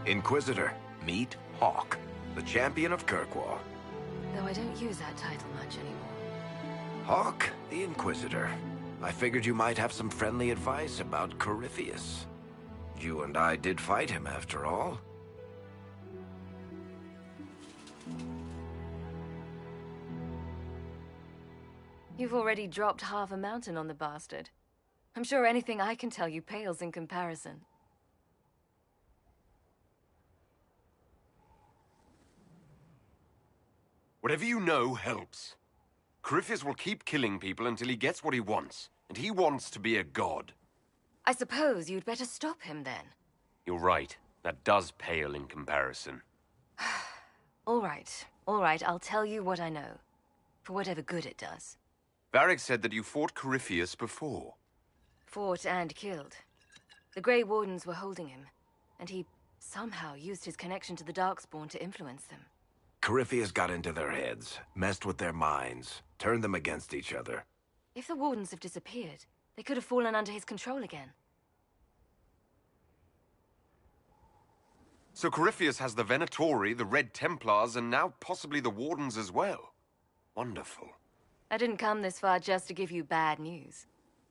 Inquisitor, meet Hawk, the champion of Kirkwall. Though I don't use that title much anymore. Hawk, the Inquisitor. I figured you might have some friendly advice about Corypheus. You and I did fight him, after all. You've already dropped half a mountain on the bastard. I'm sure anything I can tell you pales in comparison. Whatever you know helps. Corypheus will keep killing people until he gets what he wants, and he wants to be a god. I suppose you'd better stop him then. You're right. That does pale in comparison. All right, I'll tell you what I know. For whatever good it does. Varric said that you fought Corypheus before. Fought and killed. The Grey Wardens were holding him, and he somehow used his connection to the Darkspawn to influence them. Corypheus got into their heads, messed with their minds, turned them against each other. If the Wardens have disappeared, they could have fallen under his control again. So Corypheus has the Venatori, the Red Templars, and now possibly the Wardens as well. Wonderful. I didn't come this far just to give you bad news.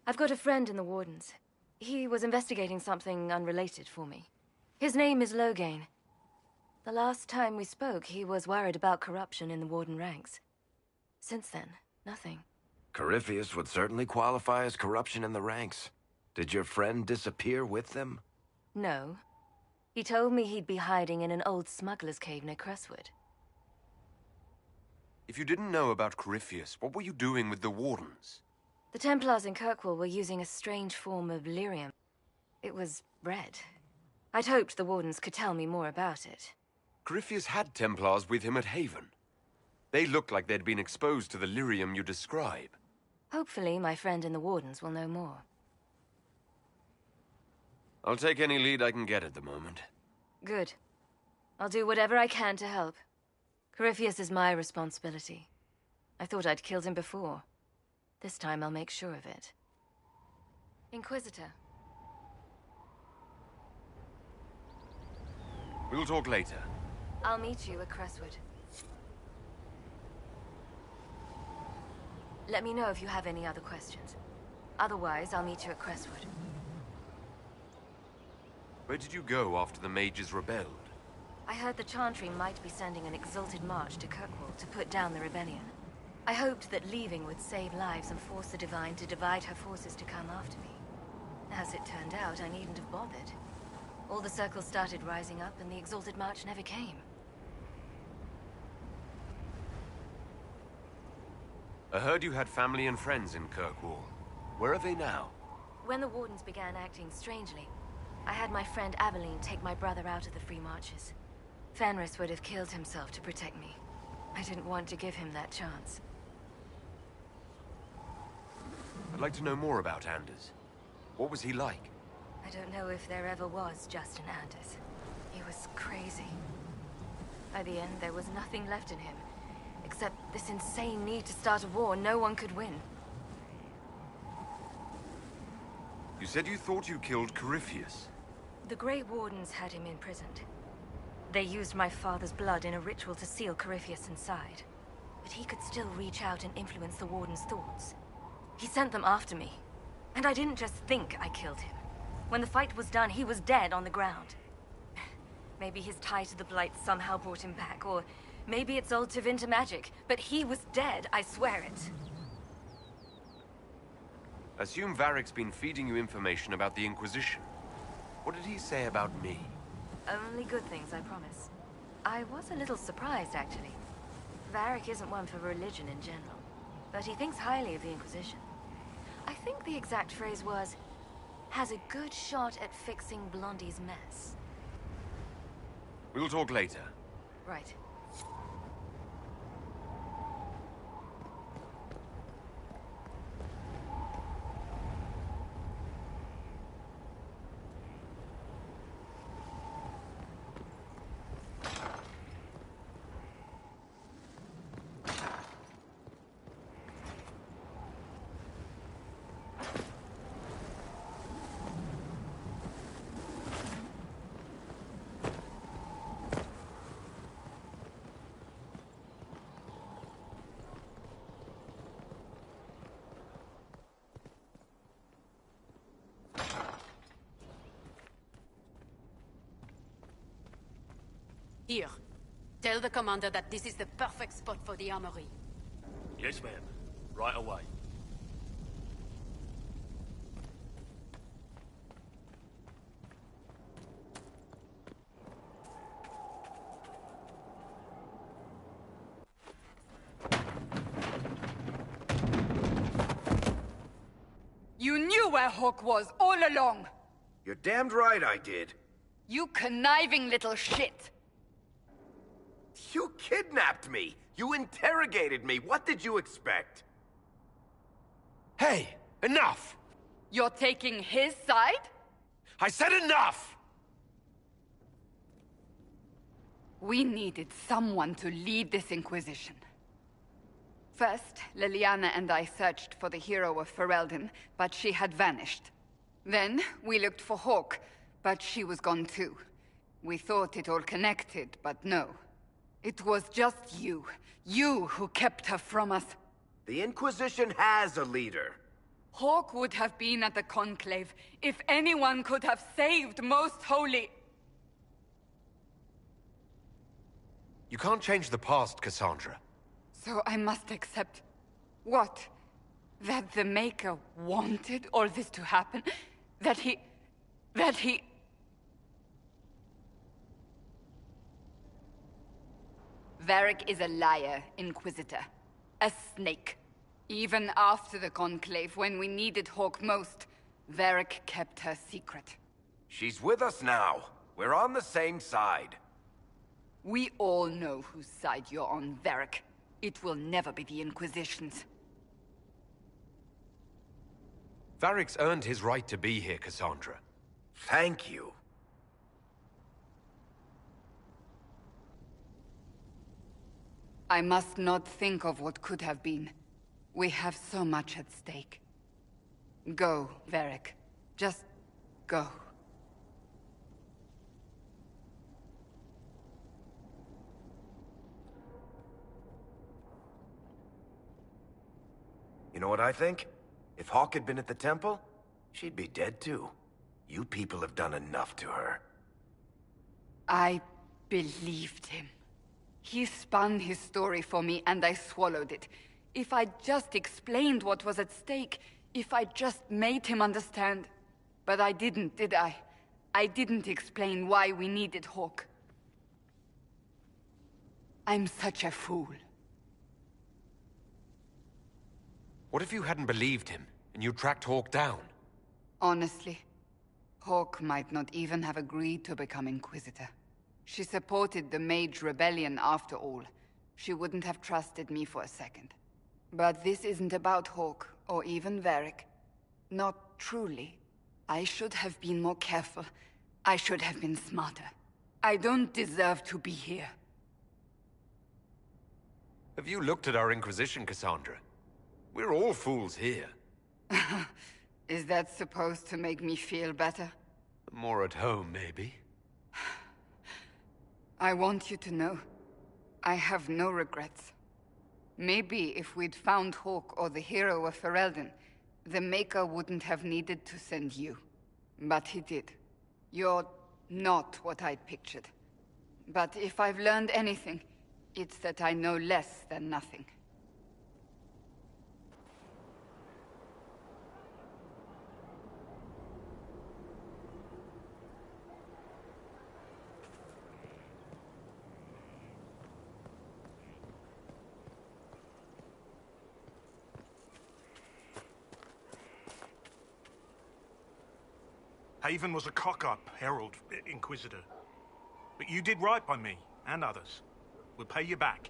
I've got a friend in the Wardens. He was investigating something unrelated for me. His name is Loghain. The last time we spoke, he was worried about corruption in the Warden ranks. Since then, nothing. Corypheus would certainly qualify as corruption in the ranks. Did your friend disappear with them? No. He told me he'd be hiding in an old smuggler's cave near Crestwood. If you didn't know about Corypheus, what were you doing with the Wardens? The Templars in Kirkwall were using a strange form of lyrium. It was red. I'd hoped the Wardens could tell me more about it. Corypheus had Templars with him at Haven. They looked like they'd been exposed to the lyrium you describe. Hopefully, my friend in the Wardens will know more. I'll take any lead I can get at the moment. Good. I'll do whatever I can to help. Corypheus is my responsibility. I thought I'd killed him before. This time I'll make sure of it. Inquisitor. We'll talk later. I'll meet you at Crestwood. Let me know if you have any other questions. Otherwise, I'll meet you at Crestwood. Where did you go after the mages rebelled? I heard the Chantry might be sending an exalted march to Kirkwall to put down the rebellion. I hoped that leaving would save lives and force the Divine to divide her forces to come after me. As it turned out, I needn't have bothered. All the circles started rising up and the exalted march never came. I heard you had family and friends in Kirkwall. Where are they now? When the Wardens began acting strangely, I had my friend Aveline take my brother out of the FreeMarchers. Fenris would have killed himself to protect me. I didn't want to give him that chance. I'd like to know more about Anders. What was he like? I don't know if there ever was just an Anders. He was crazy. By the end, there was nothing left in him, except this insane need to start a war no one could win. You said you thought you killed Corypheus. The Grey Wardens had him imprisoned. They used my father's blood in a ritual to seal Corypheus inside. But he could still reach out and influence the Warden's thoughts. He sent them after me. And I didn't just think I killed him. When the fight was done, he was dead on the ground. Maybe his tie to the Blight somehow brought him back, or maybe it's old Tevinter magic, but he was dead, I swear it. Assume Varric's been feeding you information about the Inquisition. What did he say about me? Only good things, I promise. I was a little surprised, actually. Varric isn't one for religion in general, but he thinks highly of the Inquisition. I think the exact phrase was, has a good shot at fixing Blondie's mess. We'll talk later. Right. Here. Tell the commander that this is the perfect spot for the armory. Yes, ma'am. Right away. You knew where Hawk was all along! You're damned right I did. You conniving little shit! You kidnapped me! You interrogated me! What did you expect? Hey, enough! You're taking his side? I said enough! We needed someone to lead this Inquisition. First, Liliana and I searched for the hero of Ferelden, but she had vanished. Then, we looked for Hawk, but she was gone too. We thought it all connected, but no. It was just you. You who kept her from us. The Inquisition has a leader. Hawk would have been at the Conclave if anyone could have saved Most Holy... You can't change the past, Cassandra. So I must accept... what? That the Maker wanted all this to happen? That he... Varric is a liar, Inquisitor. A snake. Even after the Conclave, when we needed Hawk most, Varric kept her secret. She's with us now. We're on the same side. We all know whose side you're on, Varric. It will never be the Inquisition's. Varric's earned his right to be here, Cassandra. Thank you. I must not think of what could have been. We have so much at stake. Go, Varric. Just go. You know what I think? If Hawk had been at the temple, she'd be dead too. You people have done enough to her. I believed him. He spun his story for me and I swallowed it. If I just explained what was at stake, if I just made him understand. But I didn't, did I? I didn't explain why we needed Hawk. I'm such a fool. What if you hadn't believed him, and you tracked Hawk down? Honestly, Hawk might not even have agreed to become Inquisitor. She supported the Mage rebellion after all. She wouldn't have trusted me for a second. But this isn't about Hawk, or even Varric. Not truly. I should have been more careful. I should have been smarter. I don't deserve to be here. Have you looked at our Inquisition, Cassandra? We're all fools here. Is that supposed to make me feel better? More at home, maybe. I want you to know, I have no regrets. Maybe if we'd found Hawk or the hero of Ferelden, the Maker wouldn't have needed to send you. But he did. You're not what I'd pictured. But if I've learned anything, it's that I know less than nothing. Haven was a cock-up, Herald, Inquisitor. But you did right by me, and others. We'll pay you back.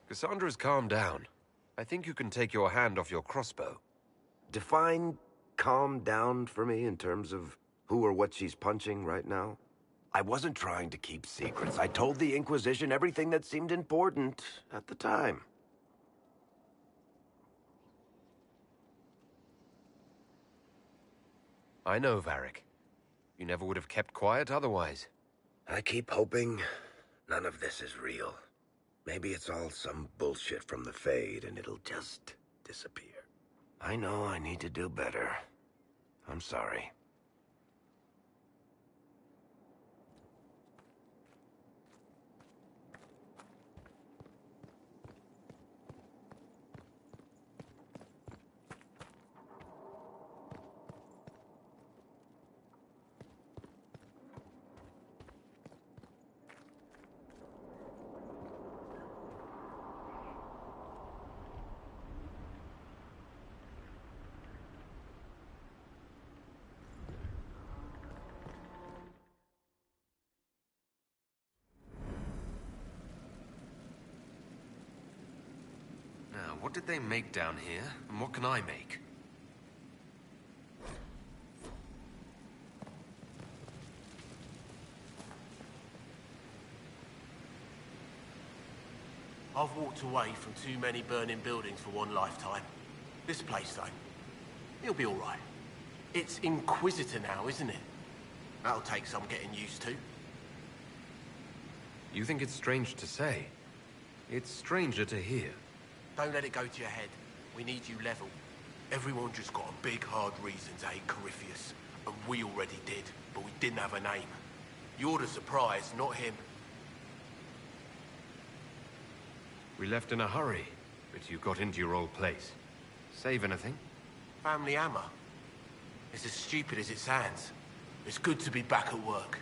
Cassandra's calmed down. I think you can take your hand off your crossbow. Define calm down for me in terms of who or what she's punching right now. I wasn't trying to keep secrets. I told the Inquisition everything that seemed important at the time. I know, Varric. You never would have kept quiet otherwise. I keep hoping none of this is real. Maybe it's all some bullshit from the Fade and it'll just disappear. I know I need to do better. I'm sorry. Now, what did they make down here, and what can I make? I've walked away from too many burning buildings for one lifetime. This place, though, it'll be all right. It's Inquisitor now, isn't it? That'll take some getting used to. You think it's strange to say? It's stranger to hear. Don't let it go to your head. We need you level. Everyone just got a big, hard reason to hate Corypheus. And we already did, but we didn't have a name. You're the surprise, not him. We left in a hurry, but you got into your old place. Save anything? Family hammer. It's as stupid as it sounds. It's good to be back at work.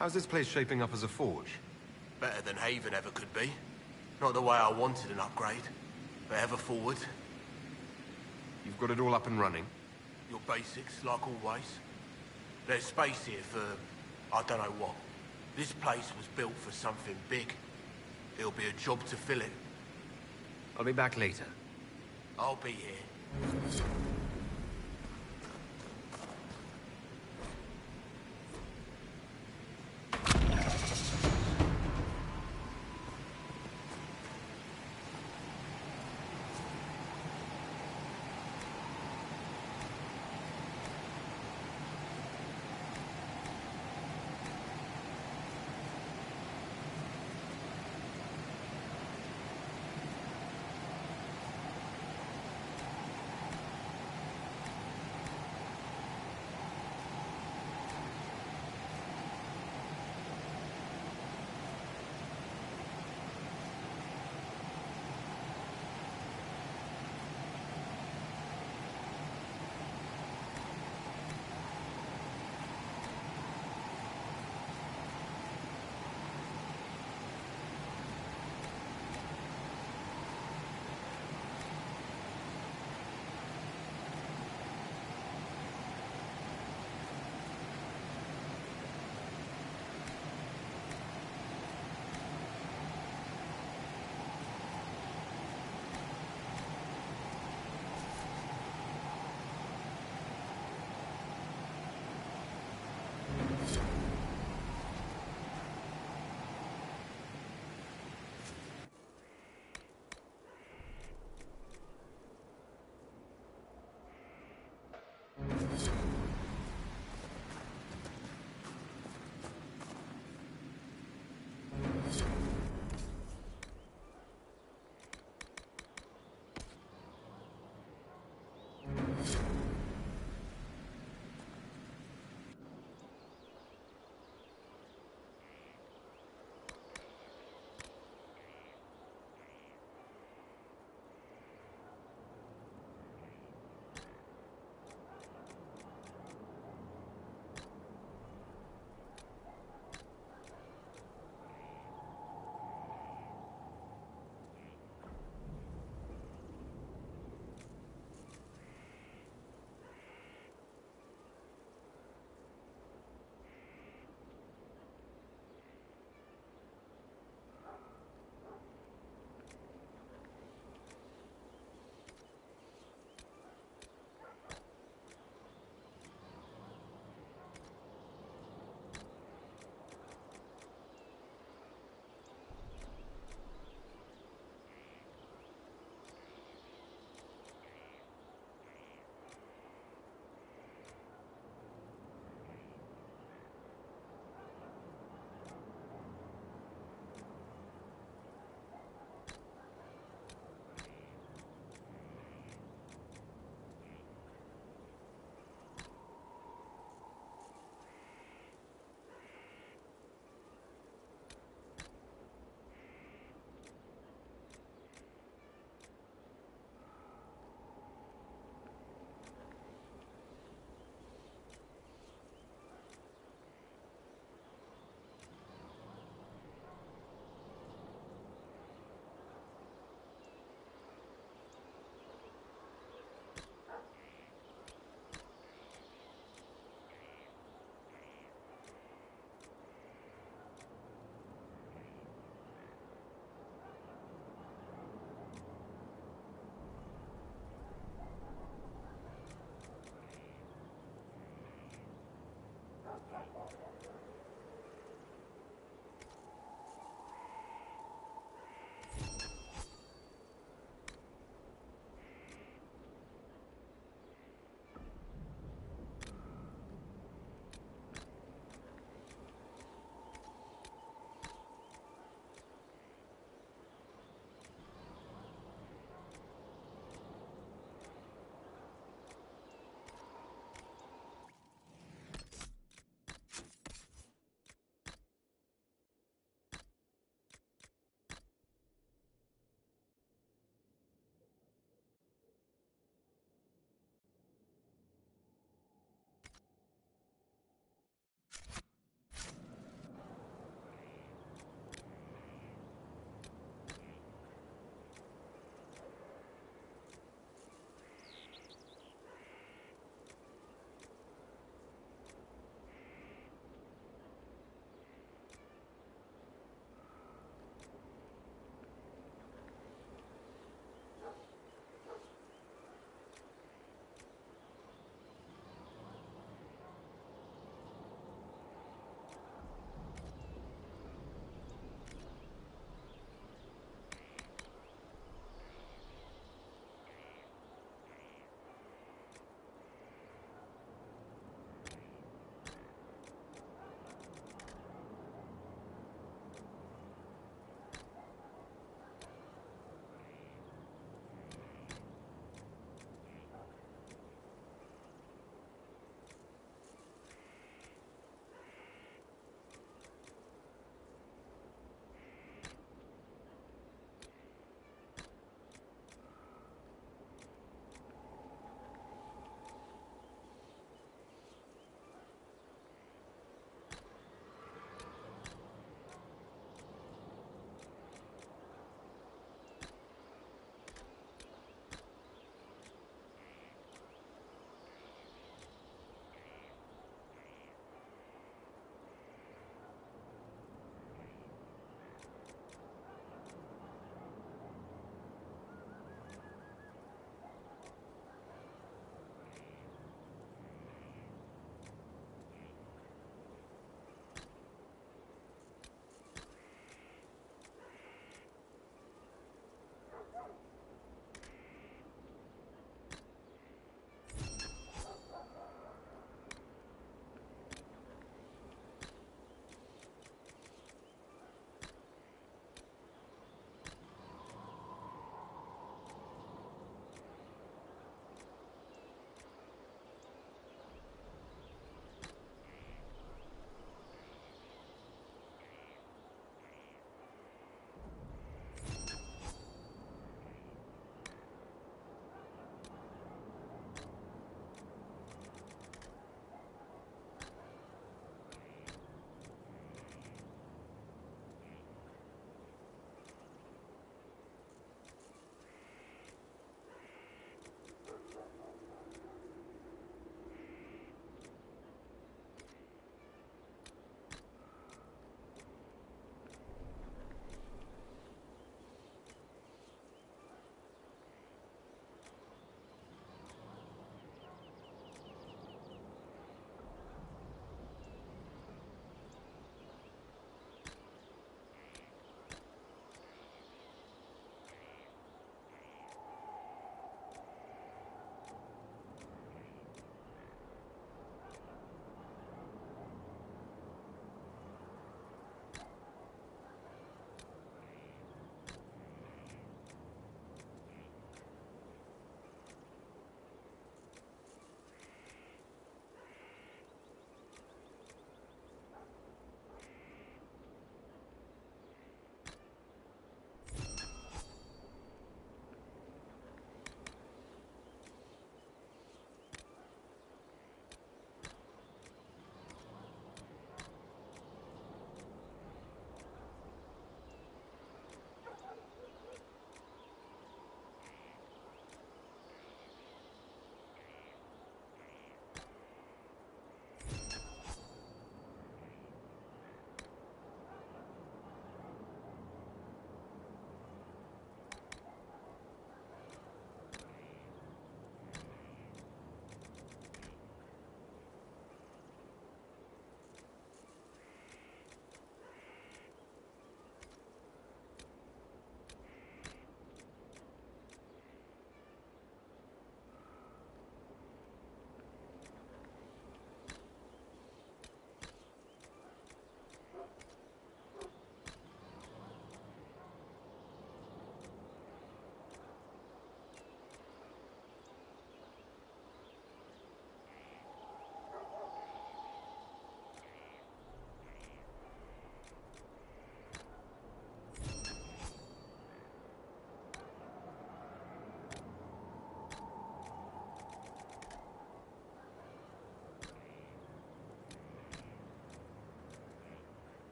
How's this place shaping up as a forge? Better than Haven ever could be. Not the way I wanted an upgrade, but ever forward. You've got it all up and running? Your basics, like always. There's space here for, I don't know what. This place was built for something big. It'll be a job to fill it. I'll be back later. I'll be here.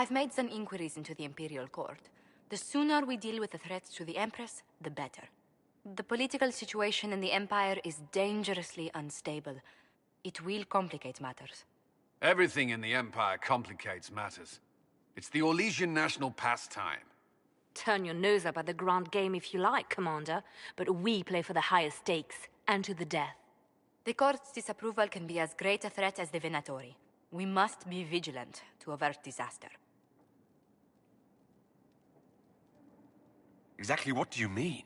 I've made some inquiries into the Imperial Court. The sooner we deal with the threats to the Empress, the better. The political situation in the Empire is dangerously unstable. It will complicate matters. Everything in the Empire complicates matters. It's the Orlesian national pastime. Turn your nose up at the grand game if you like, Commander, but we play for the higher stakes, and to the death. The Court's disapproval can be as great a threat as the Venatori. We must be vigilant to avert disaster. Exactly what do you mean?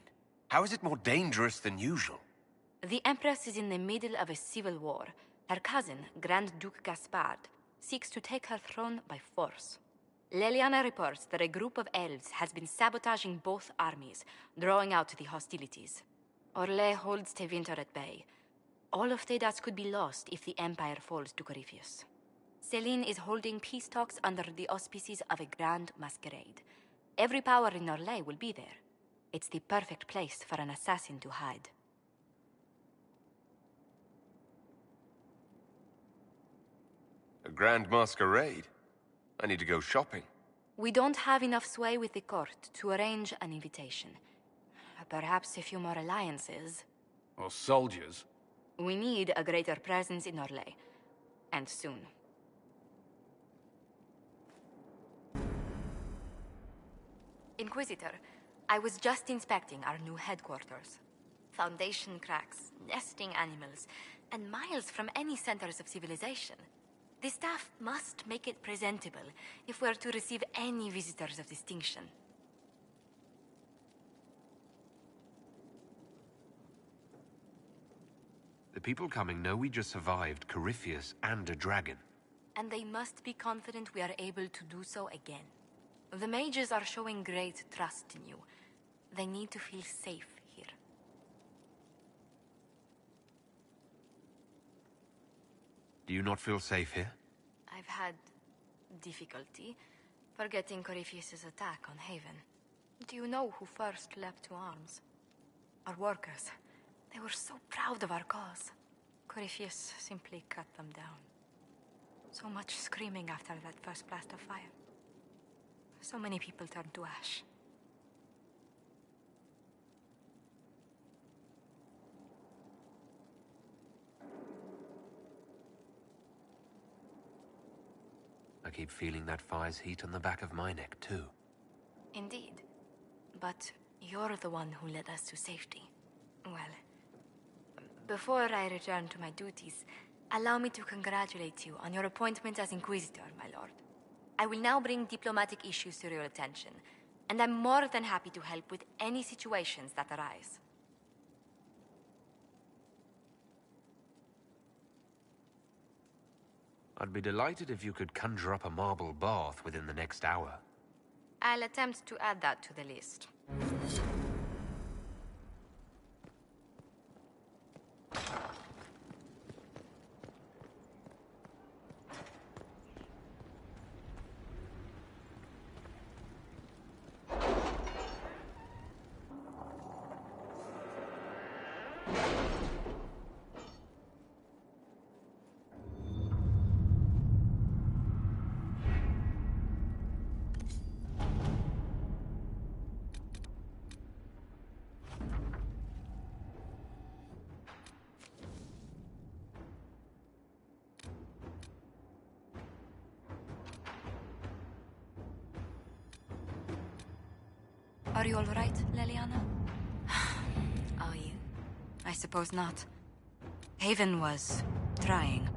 How is it more dangerous than usual? The Empress is in the middle of a civil war. Her cousin, Grand Duke Gaspard, seeks to take her throne by force. Leliana reports that a group of elves has been sabotaging both armies, drawing out the hostilities. Orlais holds Tevinter at bay. All of Thedas could be lost if the Empire falls to Corypheus. Celine is holding peace talks under the auspices of a grand masquerade. Every power in Orlais will be there. It's the perfect place for an assassin to hide. A grand masquerade? I need to go shopping. We don't have enough sway with the court to arrange an invitation. Perhaps a few more alliances. Or soldiers. We need a greater presence in Orlais. And soon. Inquisitor, I was just inspecting our new headquarters. Foundation cracks, nesting animals, and miles from any centers of civilization. The staff must make it presentable if we're to receive any visitors of distinction. The people coming know we just survived Corypheus and a dragon. And they must be confident we are able to do so again. The mages are showing great trust in you. They need to feel safe here. Do you not feel safe here? I've had difficulty forgetting Corypheus's attack on Haven. Do you know who first leapt to arms? Our workers. They were so proud of our cause. Corypheus simply cut them down. So much screaming after that first blast of fire. So many people turned to ash. I keep feeling that fire's heat on the back of my neck, too. Indeed. But you're the one who led us to safety. Well, before I return to my duties, allow me to congratulate you on your appointment as Inquisitor, my lord. I will now bring diplomatic issues to your attention, and I'm more than happy to help with any situations that arise. I'd be delighted if you could conjure up a marble bath within the next hour. I'll attempt to add that to the list. Are you all right, Leliana? Are you? I suppose not. Haven was trying.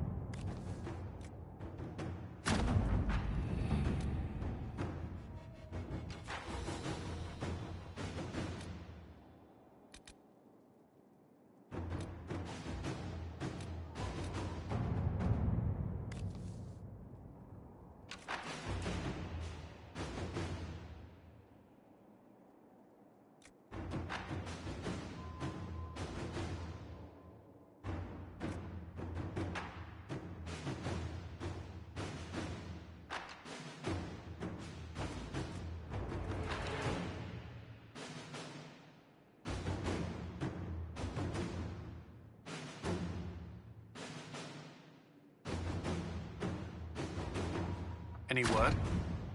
Any word?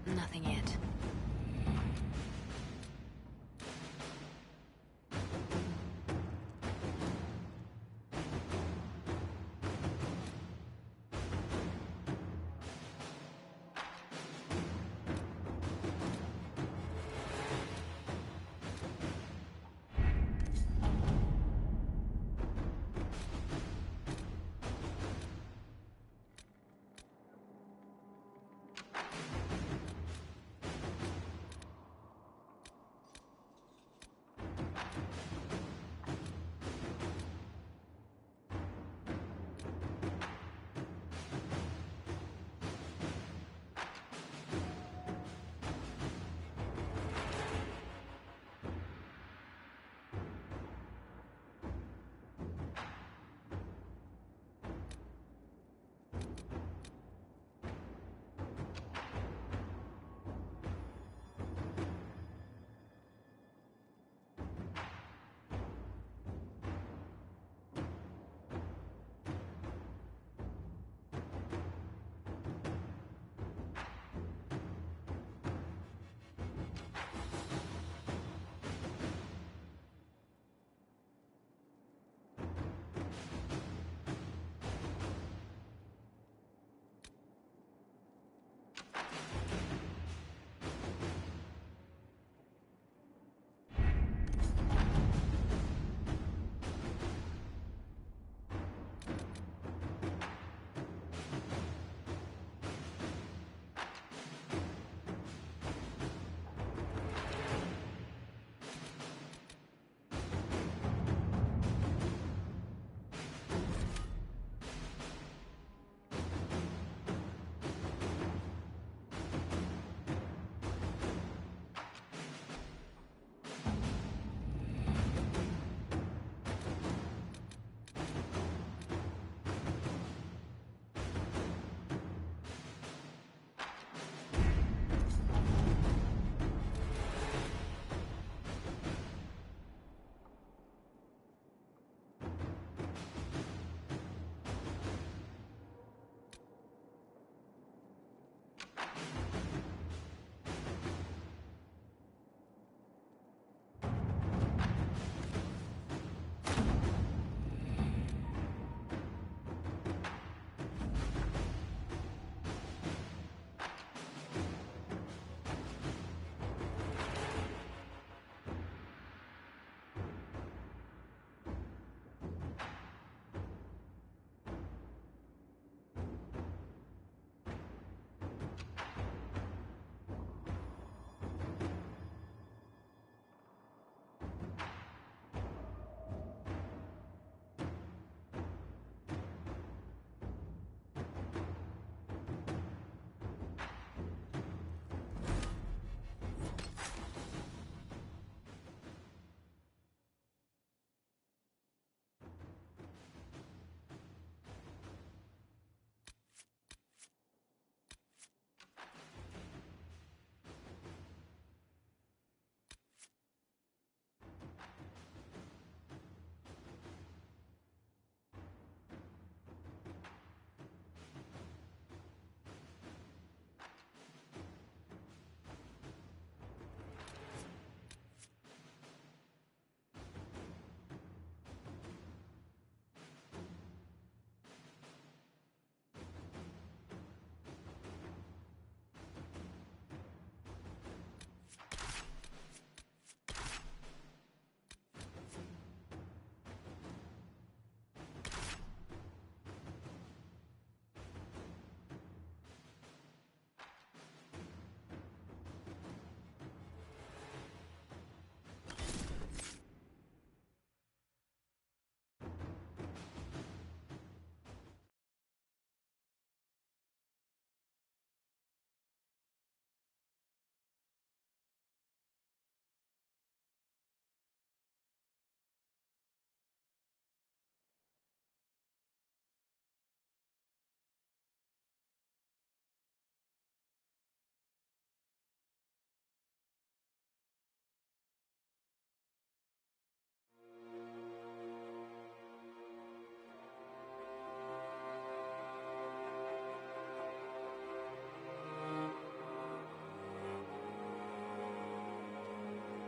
Nothing yet.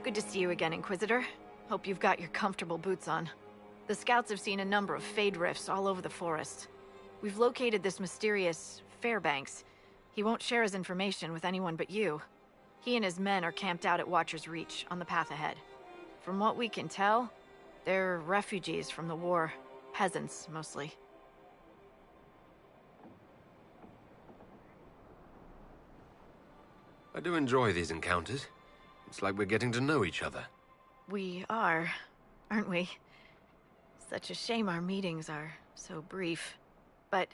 Good to see you again, Inquisitor. Hope you've got your comfortable boots on. The scouts have seen a number of Fade rifts all over the forest. We've located this mysterious Fairbanks. He won't share his information with anyone but you. He and his men are camped out at Watcher's Reach, on the path ahead. From what we can tell, they're refugees from the war. Peasants, mostly. I do enjoy these encounters. It's like we're getting to know each other. We are, aren't we? Such a shame our meetings are so brief. But,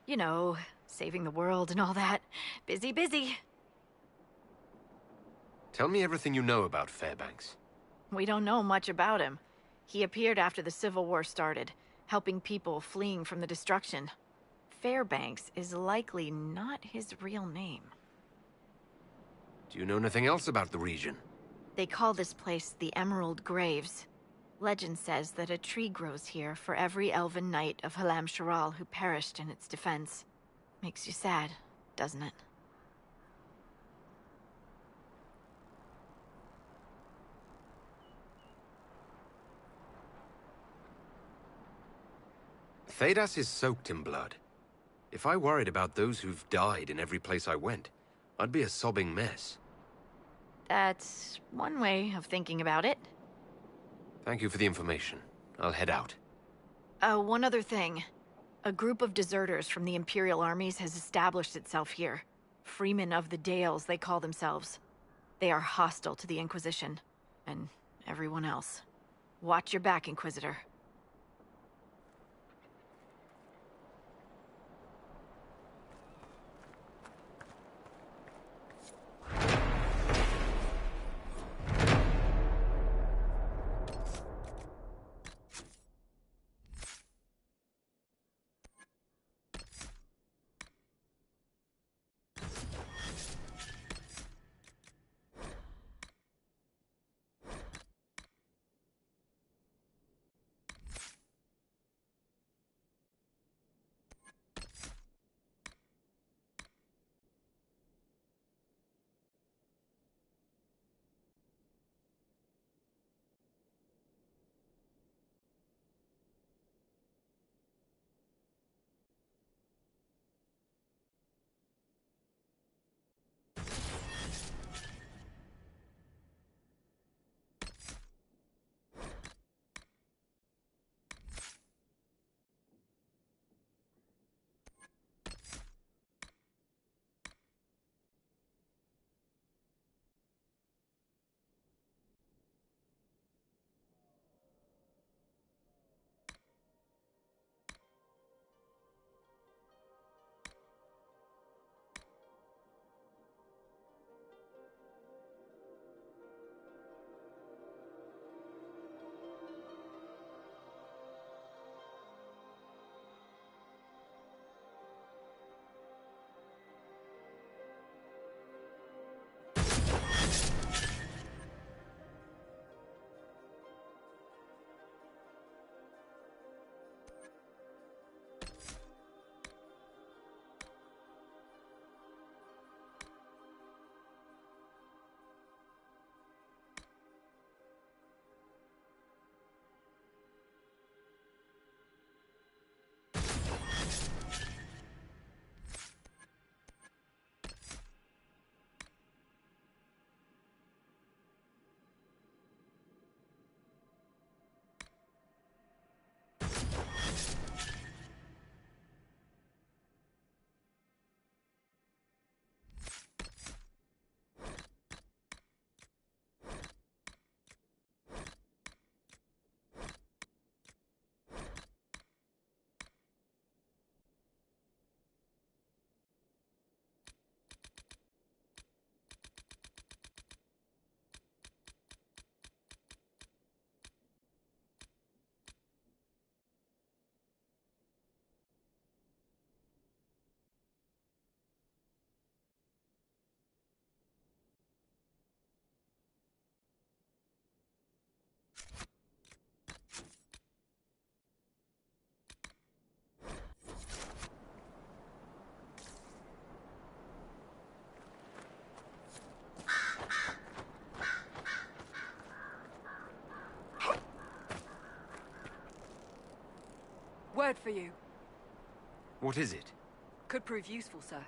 you know, saving the world and all that. Busy, busy. Tell me everything you know about Fairbanks. We don't know much about him. He appeared after the Civil War started, helping people fleeing from the destruction. Fairbanks is likely not his real name. Do you know anything else about the region? They call this place the Emerald Graves. Legend says that a tree grows here for every elven knight of Halam Sharal who perished in its defense. Makes you sad, doesn't it? Thedas is soaked in blood. If I worried about those who've died in every place I went, I'd be a sobbing mess. That's one way of thinking about it. Thank you for the information. I'll head out. One other thing. A group of deserters from the Imperial armies has established itself here. Freemen of the Dales, they call themselves. They are hostile to the Inquisition, and everyone else. Watch your back, Inquisitor. Word for you. What is it? Could prove useful, sir.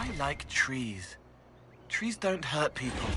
I like trees. Trees don't hurt people.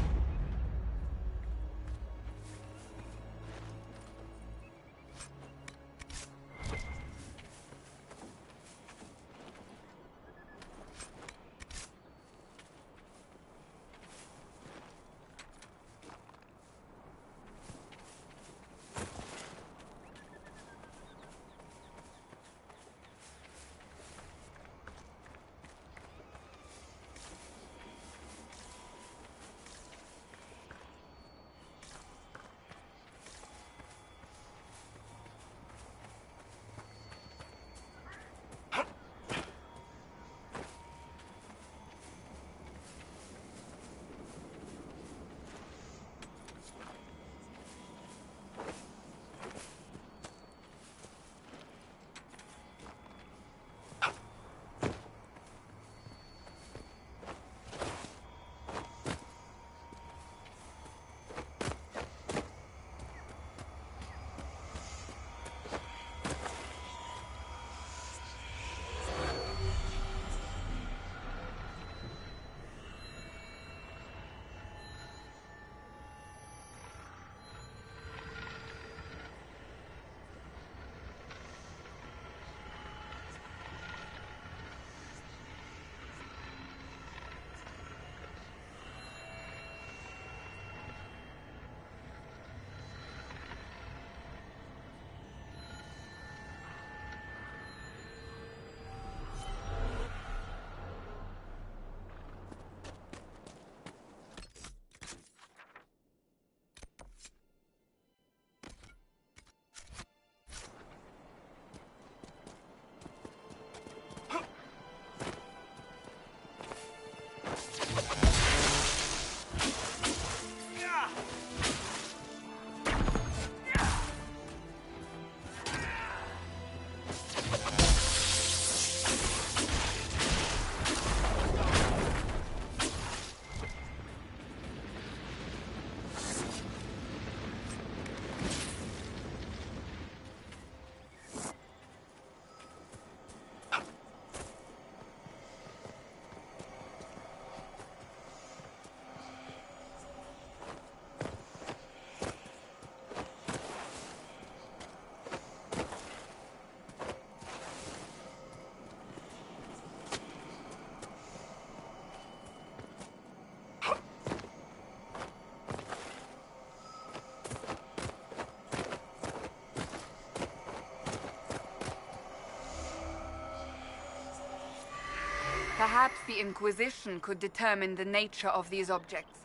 Perhaps the Inquisition could determine the nature of these objects.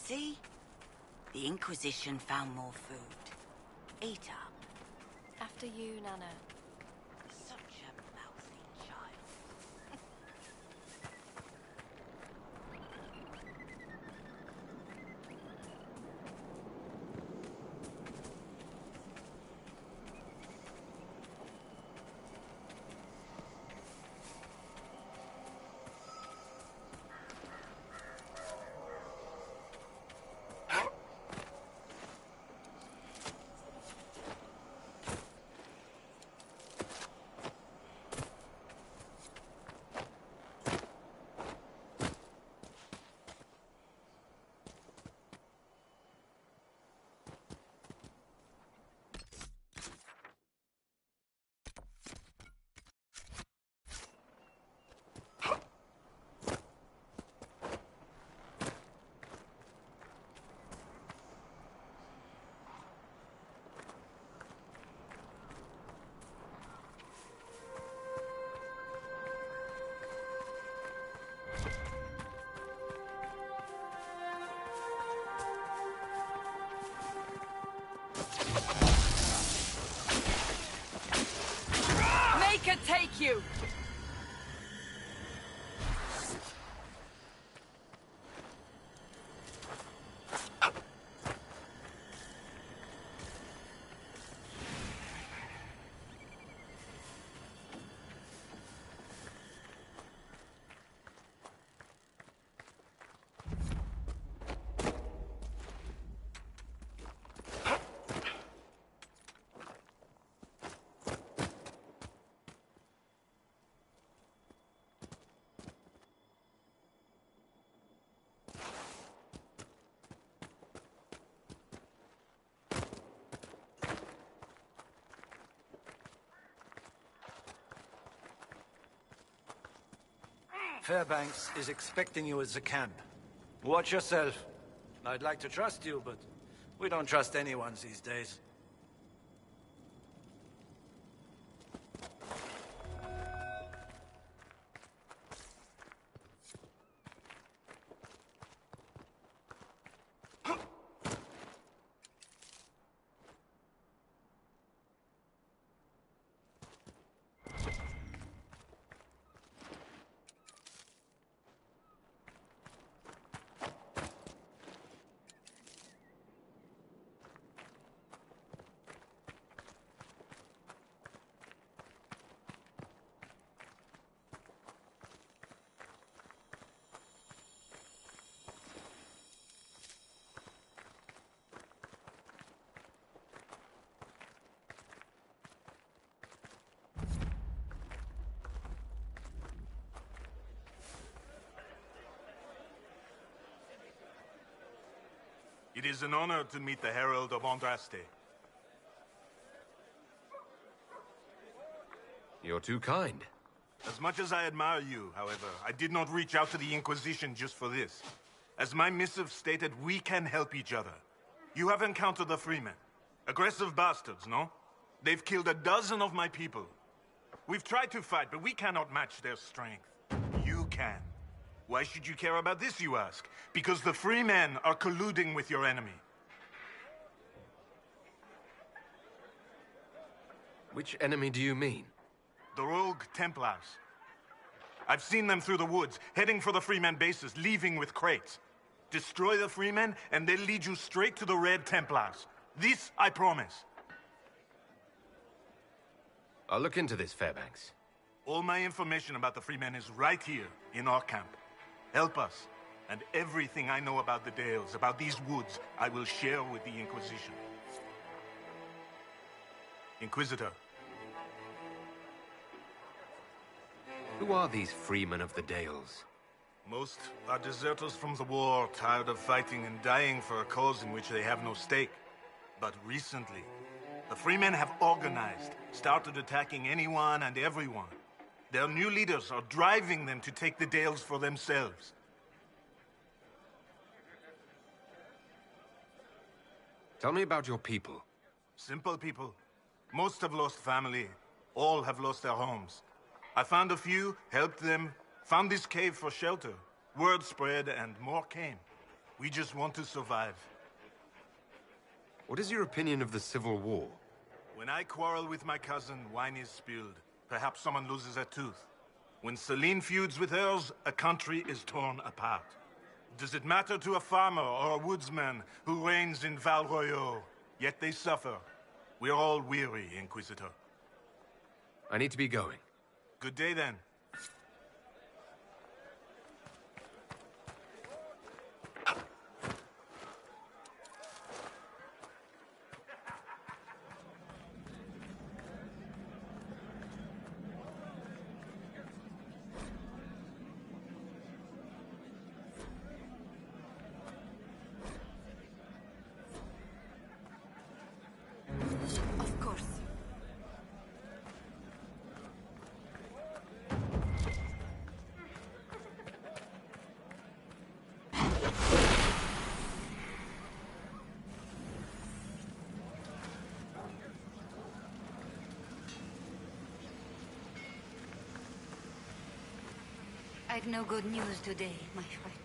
See? The Inquisition found more food. Eat up. After you, Nana. Such a mouthy child. Make it take you! Fairbanks is expecting you at the camp. Watch yourself. I'd like to trust you, but we don't trust anyone these days. It is an honor to meet the Herald of Andraste. You're too kind. As much as I admire you, however, I did not reach out to the Inquisition just for this. As my missive stated, we can help each other. You have encountered the Freemen. Aggressive bastards, no? They've killed a dozen of my people. We've tried to fight, but we cannot match their strength. You can. Why should you care about this, you ask? Because the Freemen are colluding with your enemy. Which enemy do you mean? The rogue Templars. I've seen them through the woods, heading for the Freemen bases, leaving with crates. Destroy the Freemen, and they'll lead you straight to the Red Templars. This I promise. I'll look into this, Fairbanks. All my information about the Freemen is right here, in our camp. Help us, and everything I know about the Dales, about these woods, I will share with the Inquisition. Inquisitor. Who are these freemen of the Dales? Most are deserters from the war, tired of fighting and dying for a cause in which they have no stake. But recently, the Freemen have organized, started attacking anyone and everyone. Their new leaders are driving them to take the Dales for themselves. Tell me about your people. Simple people. Most have lost family. All have lost their homes. I found a few, helped them, found this cave for shelter. Word spread and more came. We just want to survive. What is your opinion of the Civil War? When I quarrel with my cousin, wine is spilled. Perhaps someone loses a tooth. When Celine feuds with hers, a country is torn apart. Does it matter to a farmer or a woodsman who reigns in Val Royeaux? Yet they suffer. We're all weary, Inquisitor. I need to be going. Good day, then. Of course. I've no good news today, my friend.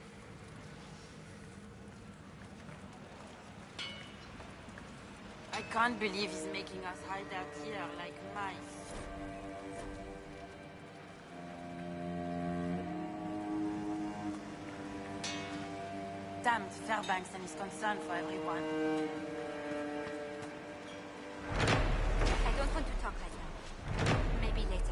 I can't believe he's making us hide out here like mice. Damned Fairbanks and his concern for everyone. I don't want to talk right now. Maybe later.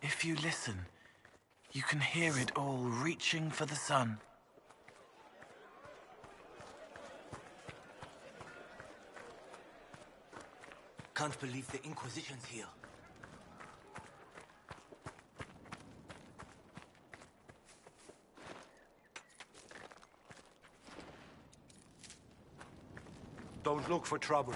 If you listen, you can hear it all reaching for the sun. Can't believe the Inquisition's here. Don't look for trouble.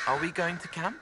Are we going to camp?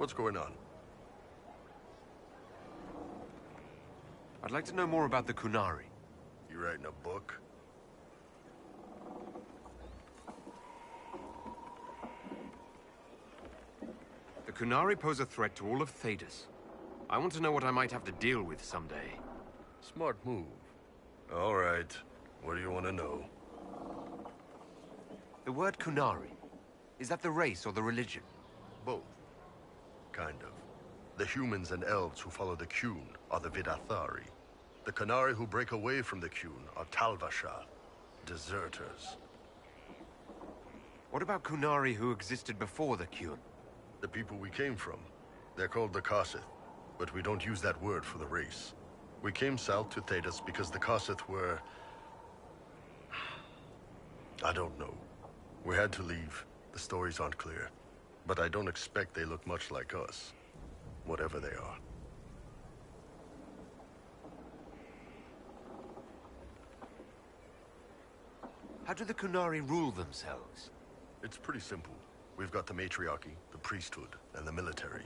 What's going on? I'd like to know more about the Qunari. You writing a book? The Qunari pose a threat to all of Thedas. I want to know what I might have to deal with someday. Smart move. All right. What do you want to know? The word Kunari, is that the race or the religion? Both. Kind of. The humans and elves who follow the Qun are the Vidathari. The Kunari who break away from the Qun are Talvasha, deserters. What about Kunari who existed before the Qun? The people we came from. They're called the Kasith, but we don't use that word for the race. We came south to Thedas because the Kasith were... I don't know. We had to leave. The stories aren't clear. But I don't expect they look much like us. Whatever they are. How do the Kunari rule themselves? It's pretty simple. We've got the matriarchy, the priesthood, and the military.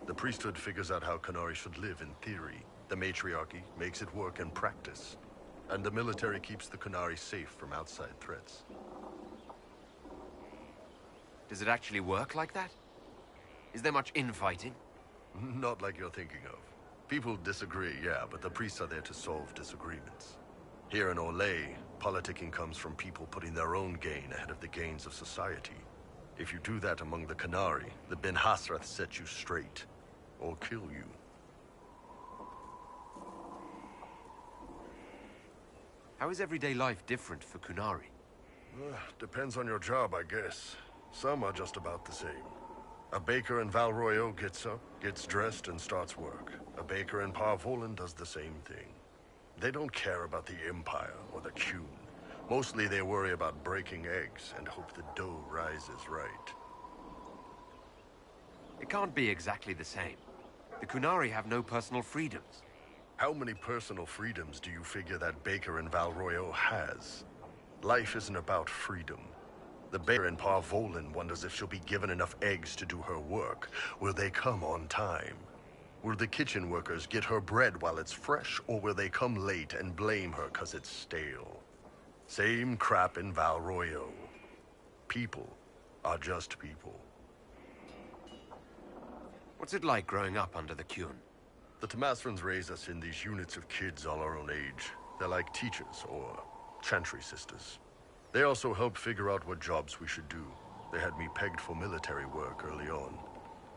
The priesthood figures out how Kunari should live in theory. The matriarchy makes it work in practice. And the military keeps the Kunari safe from outside threats. Does it actually work like that? Is there much infighting? Not like you're thinking of. People disagree, yeah, but the priests are there to solve disagreements. Here in Olay, politicking comes from people putting their own gain ahead of the gains of society. If you do that among the Kunari, the Ben Hasrath set you straight, or kill you. How is everyday life different for Kunari? Depends on your job, I guess. Some are just about the same. A baker in Val Royeaux gets up, gets dressed, and starts work. A baker in Parvolan does the same thing. They don't care about the Empire or the Qun. Mostly they worry about breaking eggs and hope the dough rises right. It can't be exactly the same. The Kunari have no personal freedoms. How many personal freedoms do you figure that baker in Val Royeaux has? Life isn't about freedom. The baker in Parvolan wonders if she'll be given enough eggs to do her work. Will they come on time? Will the kitchen workers get her bread while it's fresh, or will they come late and blame her 'cause it's stale? Same crap in Val Royeaux. People are just people. What's it like growing up under the Qun? The Tamasrans raise us in these units of kids all our own age. They're like teachers, or chantry sisters. They also help figure out what jobs we should do. They had me pegged for military work early on.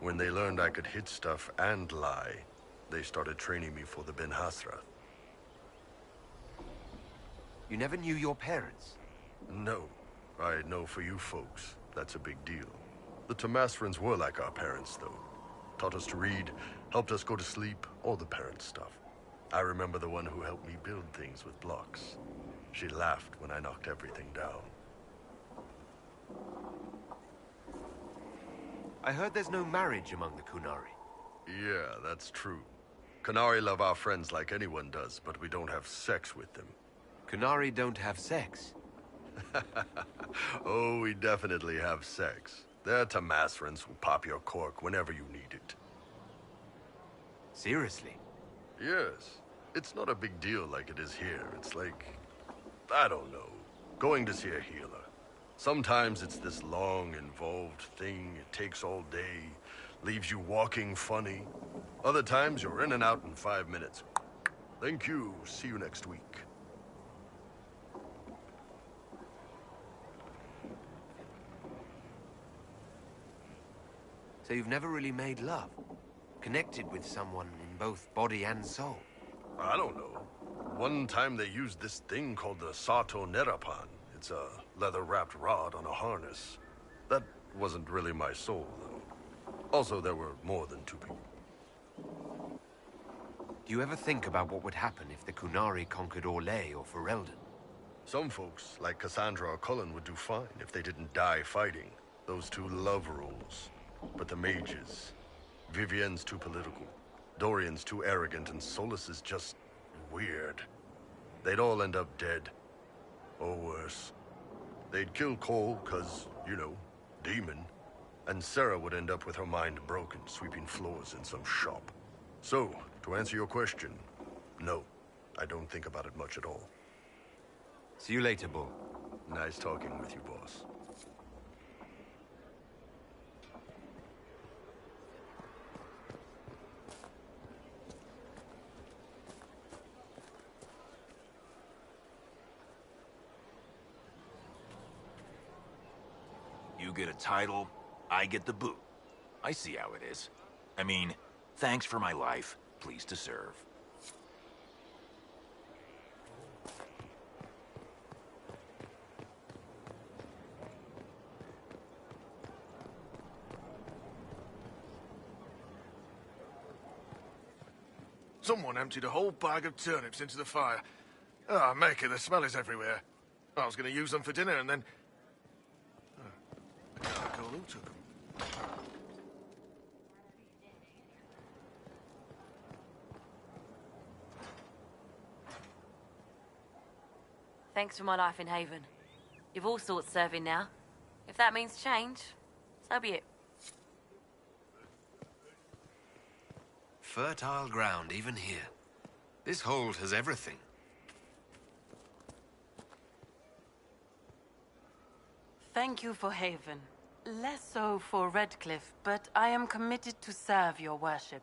When they learned I could hit stuff and lie, they started training me for the Ben Hasrath. You never knew your parents? No. I know for you folks, that's a big deal. The Tamasrans were like our parents, though. Taught us to read, helped us go to sleep, all the parent stuff. I remember the one who helped me build things with blocks. She laughed when I knocked everything down. I heard there's no marriage among the Kunari. Yeah, that's true. Kunari love our friends like anyone does, but we don't have sex with them. Kunari don't have sex? Oh, we definitely have sex. They're Tamasrans who pop your cork whenever you need it. Seriously? Yes. It's not a big deal like it is here. It's like, I don't know, going to see a healer. Sometimes it's this long, involved thing. It takes all day, leaves you walking funny. Other times you're in and out in 5 minutes. Thank you. See you next week. So you've never really made love? Connected with someone in both body and soul? I don't know. One time they used this thing called the Sato Nerapan. It's a leather-wrapped rod on a harness. That wasn't really my soul, though. Also, there were more than 2 people. Do you ever think about what would happen if the Kunari conquered Orlais or Ferelden? Some folks, like Cassandra or Cullen, would do fine if they didn't die fighting. Those 2 love roles. But the mages... Vivienne's too political. Dorian's too arrogant, and Solus is just... weird. They'd all end up dead. Or worse. They'd kill Cole, 'cause, you know, demon. And Sarah would end up with her mind broken, sweeping floors in some shop. So, to answer your question, no. I don't think about it much at all. See you later, Bull. Nice talking with you, boss. You get a title, I get the boot. I see how it is. I mean, thanks for my life, pleased to serve. Someone emptied a whole bag of turnips into the fire. Ah, Maker, the smell is everywhere. I was going to use them for dinner and then... I can't recall who took them. Thanks for my life in Haven. You've all sorts serving now. If that means change, so be it. Fertile ground, even here. This hold has everything. Thank you for Haven. Less so for Redcliffe, but I am committed to serve your worship.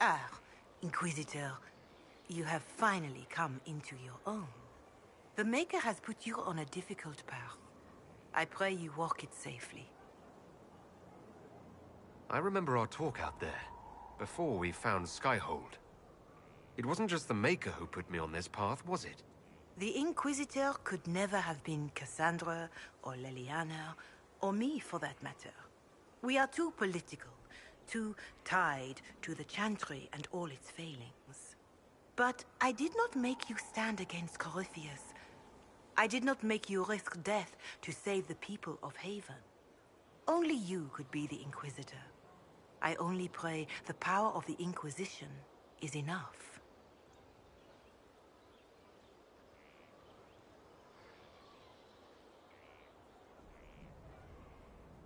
Ah, Inquisitor, you have finally come into your own. The Maker has put you on a difficult path. I pray you walk it safely. I remember our talk out there, before we found Skyhold. It wasn't just the Maker who put me on this path, was it? The Inquisitor could never have been Cassandra, or Leliana, or me for that matter. We are too political, too tied to the Chantry and all its failings. But I did not make you stand against Corypheus. I did not make you risk death to save the people of Haven. Only you could be the Inquisitor. I only pray the power of the Inquisition is enough.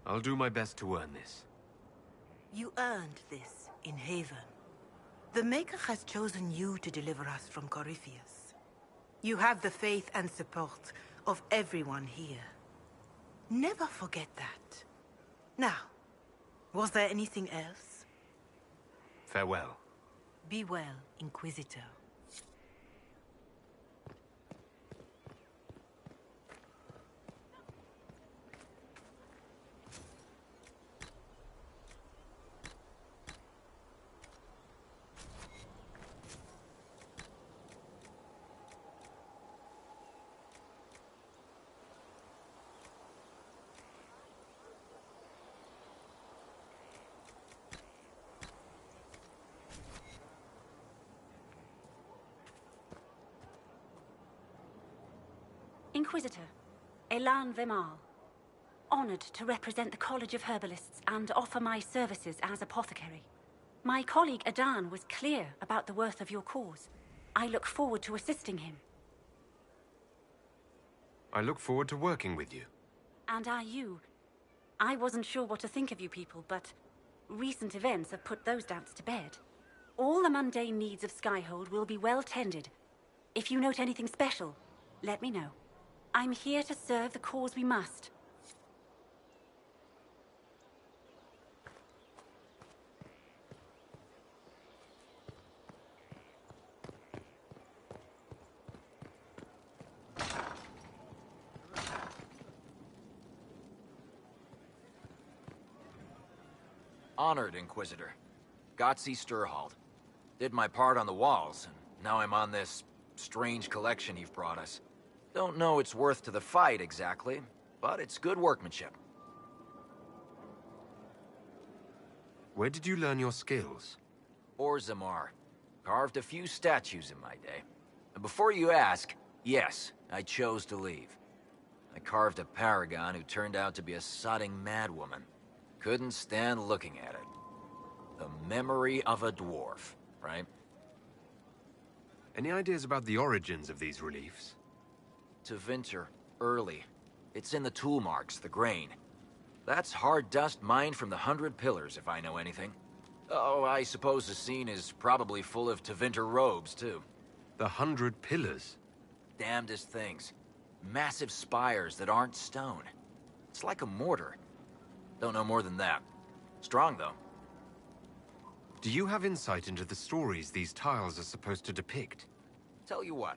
I'll do my best to earn this. You earned this in Haven. The Maker has chosen you to deliver us from Corypheus. You have the faith and support of everyone here. Never forget that. Now, was there anything else? Farewell. Be well, Inquisitor. Inquisitor, Elan Vemal. Honored to represent the College of Herbalists and offer my services as apothecary. My colleague Adan was clear about the worth of your cause. I look forward to assisting him. I look forward to working with you. And are you? I wasn't sure what to think of you people, but recent events have put those doubts to bed. All the mundane needs of Skyhold will be well tended. If you note anything special, let me know. I'm here to serve the cause we must. Honored, Inquisitor. Gotzi Sturhald. Did my part on the walls, and now I'm on this strange collection you've brought us. Don't know its worth to the fight, exactly, but it's good workmanship. Where did you learn your skills? Orzammar. Carved a few statues in my day. And before you ask, yes, I chose to leave. I carved a paragon who turned out to be a sodding madwoman. Couldn't stand looking at it. The memory of a dwarf, right? Any ideas about the origins of these reliefs? Tevinter, early. It's in the tool marks, the grain. That's hard dust mined from the 100 Pillars, if I know anything. Oh, I suppose the scene is probably full of Tevinter robes, too. The 100 Pillars? Damnedest things. Massive spires that aren't stone. It's like a mortar. Don't know more than that. Strong, though. Do you have insight into the stories these tiles are supposed to depict? Tell you what,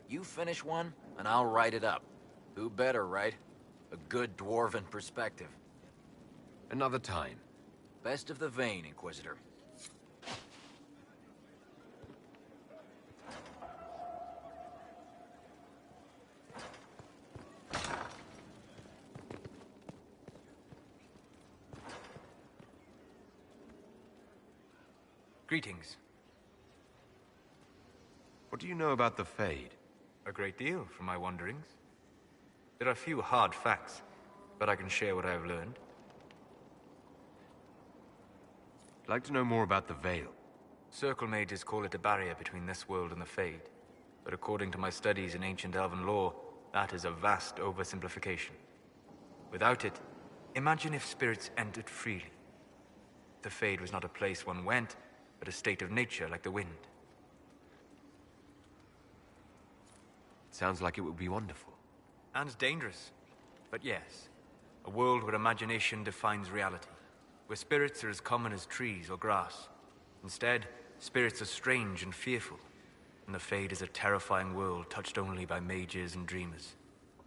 you finish one, and I'll write it up. Who better, right? A good dwarven perspective. Another time. Best of the vein, Inquisitor. Greetings. What do you know about the Fade? A great deal, from my wanderings. There are few hard facts, but I can share what I have learned. I'd like to know more about the Veil. Circle mages call it a barrier between this world and the Fade. But according to my studies in ancient elven lore, that is a vast oversimplification. Without it, imagine if spirits entered freely. The Fade was not a place one went, but a state of nature like the wind. It sounds like it would be wonderful. And dangerous. But yes, a world where imagination defines reality. Where spirits are as common as trees or grass. Instead, spirits are strange and fearful. And the Fade is a terrifying world touched only by mages and dreamers.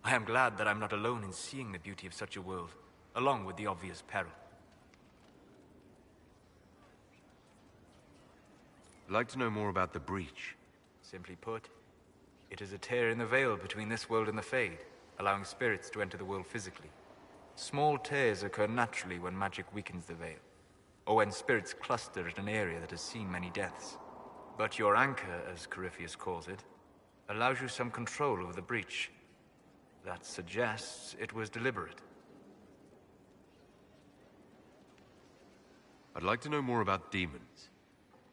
I am glad that I'm not alone in seeing the beauty of such a world, along with the obvious peril. I'd like to know more about the Breach. Simply put, it is a tear in the veil between this world and the Fade, allowing spirits to enter the world physically. Small tears occur naturally when magic weakens the veil, or when spirits cluster at an area that has seen many deaths. But your anchor, as Corypheus calls it, allows you some control over the Breach. That suggests it was deliberate. I'd like to know more about demons.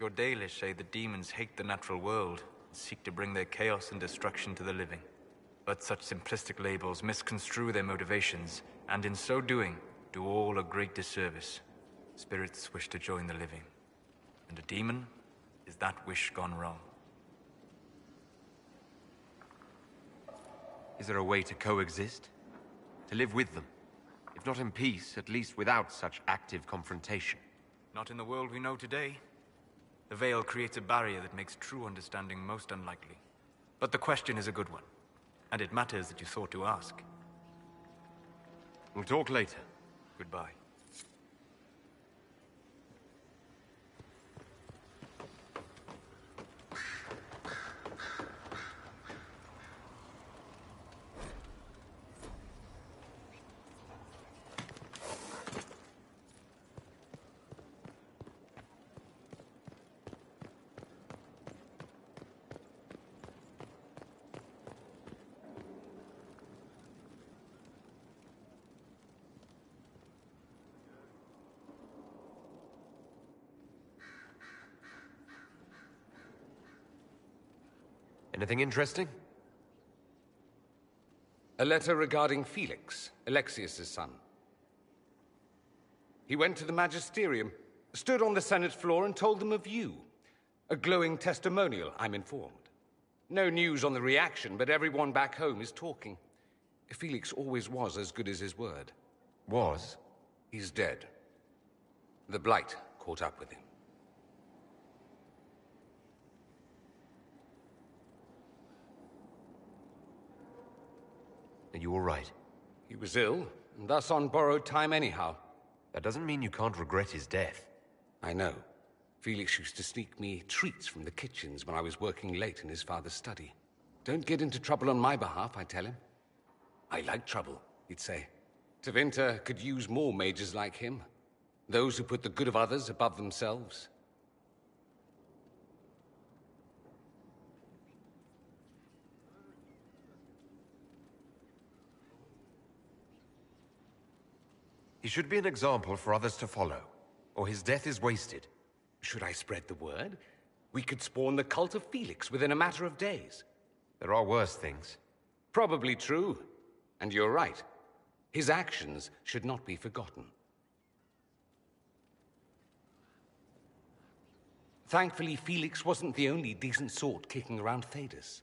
Your Dalish say the demons hate the natural world and seek to bring their chaos and destruction to the living. But such simplistic labels misconstrue their motivations, and in so doing, do all a great disservice. Spirits wish to join the living, and a demon is that wish gone wrong. Is there a way to coexist? To live with them? If not in peace, at least without such active confrontation? Not in the world we know today. The Veil creates a barrier that makes true understanding most unlikely. But the question is a good one, and it matters that you thought to ask. We'll talk later. Goodbye. Anything interesting? A letter regarding Felix, Alexius's son. He went to the Magisterium, stood on the Senate floor and told them of you. A glowing testimonial, I'm informed. No news on the reaction, but everyone back home is talking. Felix always was as good as his word. Was? He's dead. The Blight caught up with him. Are you all right? He was ill, and thus on borrowed time anyhow. That doesn't mean you can't regret his death. I know. Felix used to sneak me treats from the kitchens when I was working late in his father's study. Don't get into trouble on my behalf, I tell him. I like trouble, he'd say. Tevinter could use more mages like him. Those who put the good of others above themselves. He should be an example for others to follow, or his death is wasted. Should I spread the word? We could spawn the cult of Felix within a matter of days. There are worse things. Probably true. And you're right. His actions should not be forgotten. Thankfully, Felix wasn't the only decent sort kicking around Thedas.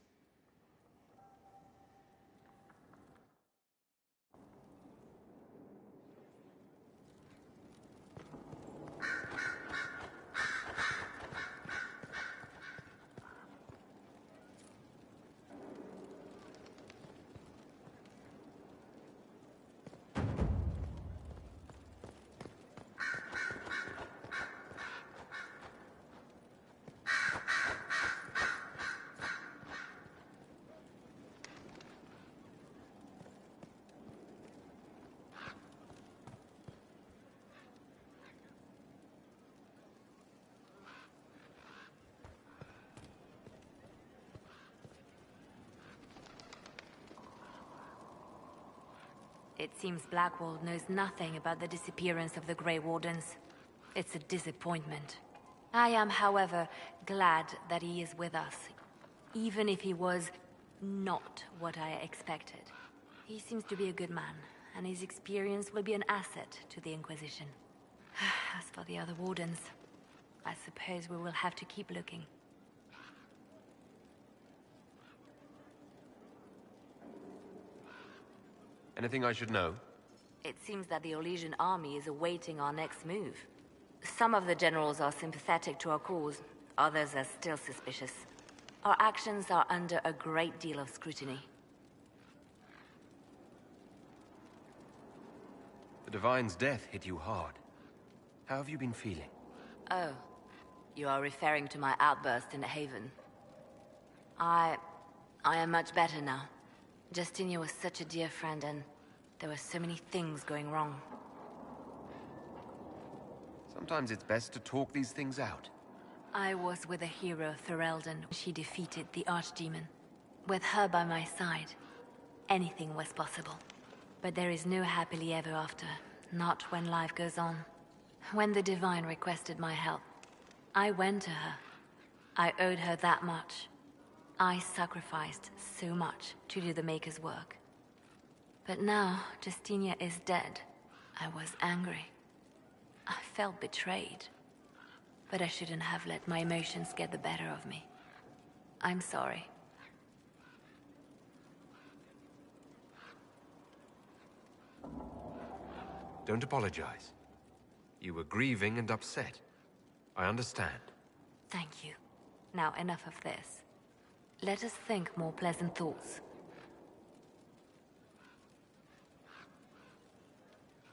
It seems Blackwall knows nothing about the disappearance of the Grey Wardens. It's a disappointment. I am, however, glad that he is with us, even if he was not what I expected. He seems to be a good man, and his experience will be an asset to the Inquisition. As for the other Wardens, I suppose we will have to keep looking. Anything I should know? It seems that the Orlesian army is awaiting our next move. Some of the generals are sympathetic to our cause, others are still suspicious. Our actions are under a great deal of scrutiny. The Divine's death hit you hard. How have you been feeling? Oh, you are referring to my outburst in Haven. I am much better now. Justinia was such a dear friend, and there were so many things going wrong. Sometimes it's best to talk these things out. I was with the hero Ferelden. She defeated the Archdemon. With her by my side, anything was possible. But there is no happily ever after, not when life goes on. When the Divine requested my help, I went to her. I owed her that much. I sacrificed so much to do the Maker's work. But now, Justinia is dead. I was angry. I felt betrayed. But I shouldn't have let my emotions get the better of me. I'm sorry. Don't apologize. You were grieving and upset. I understand. Thank you. Now enough of this. Let us think more pleasant thoughts.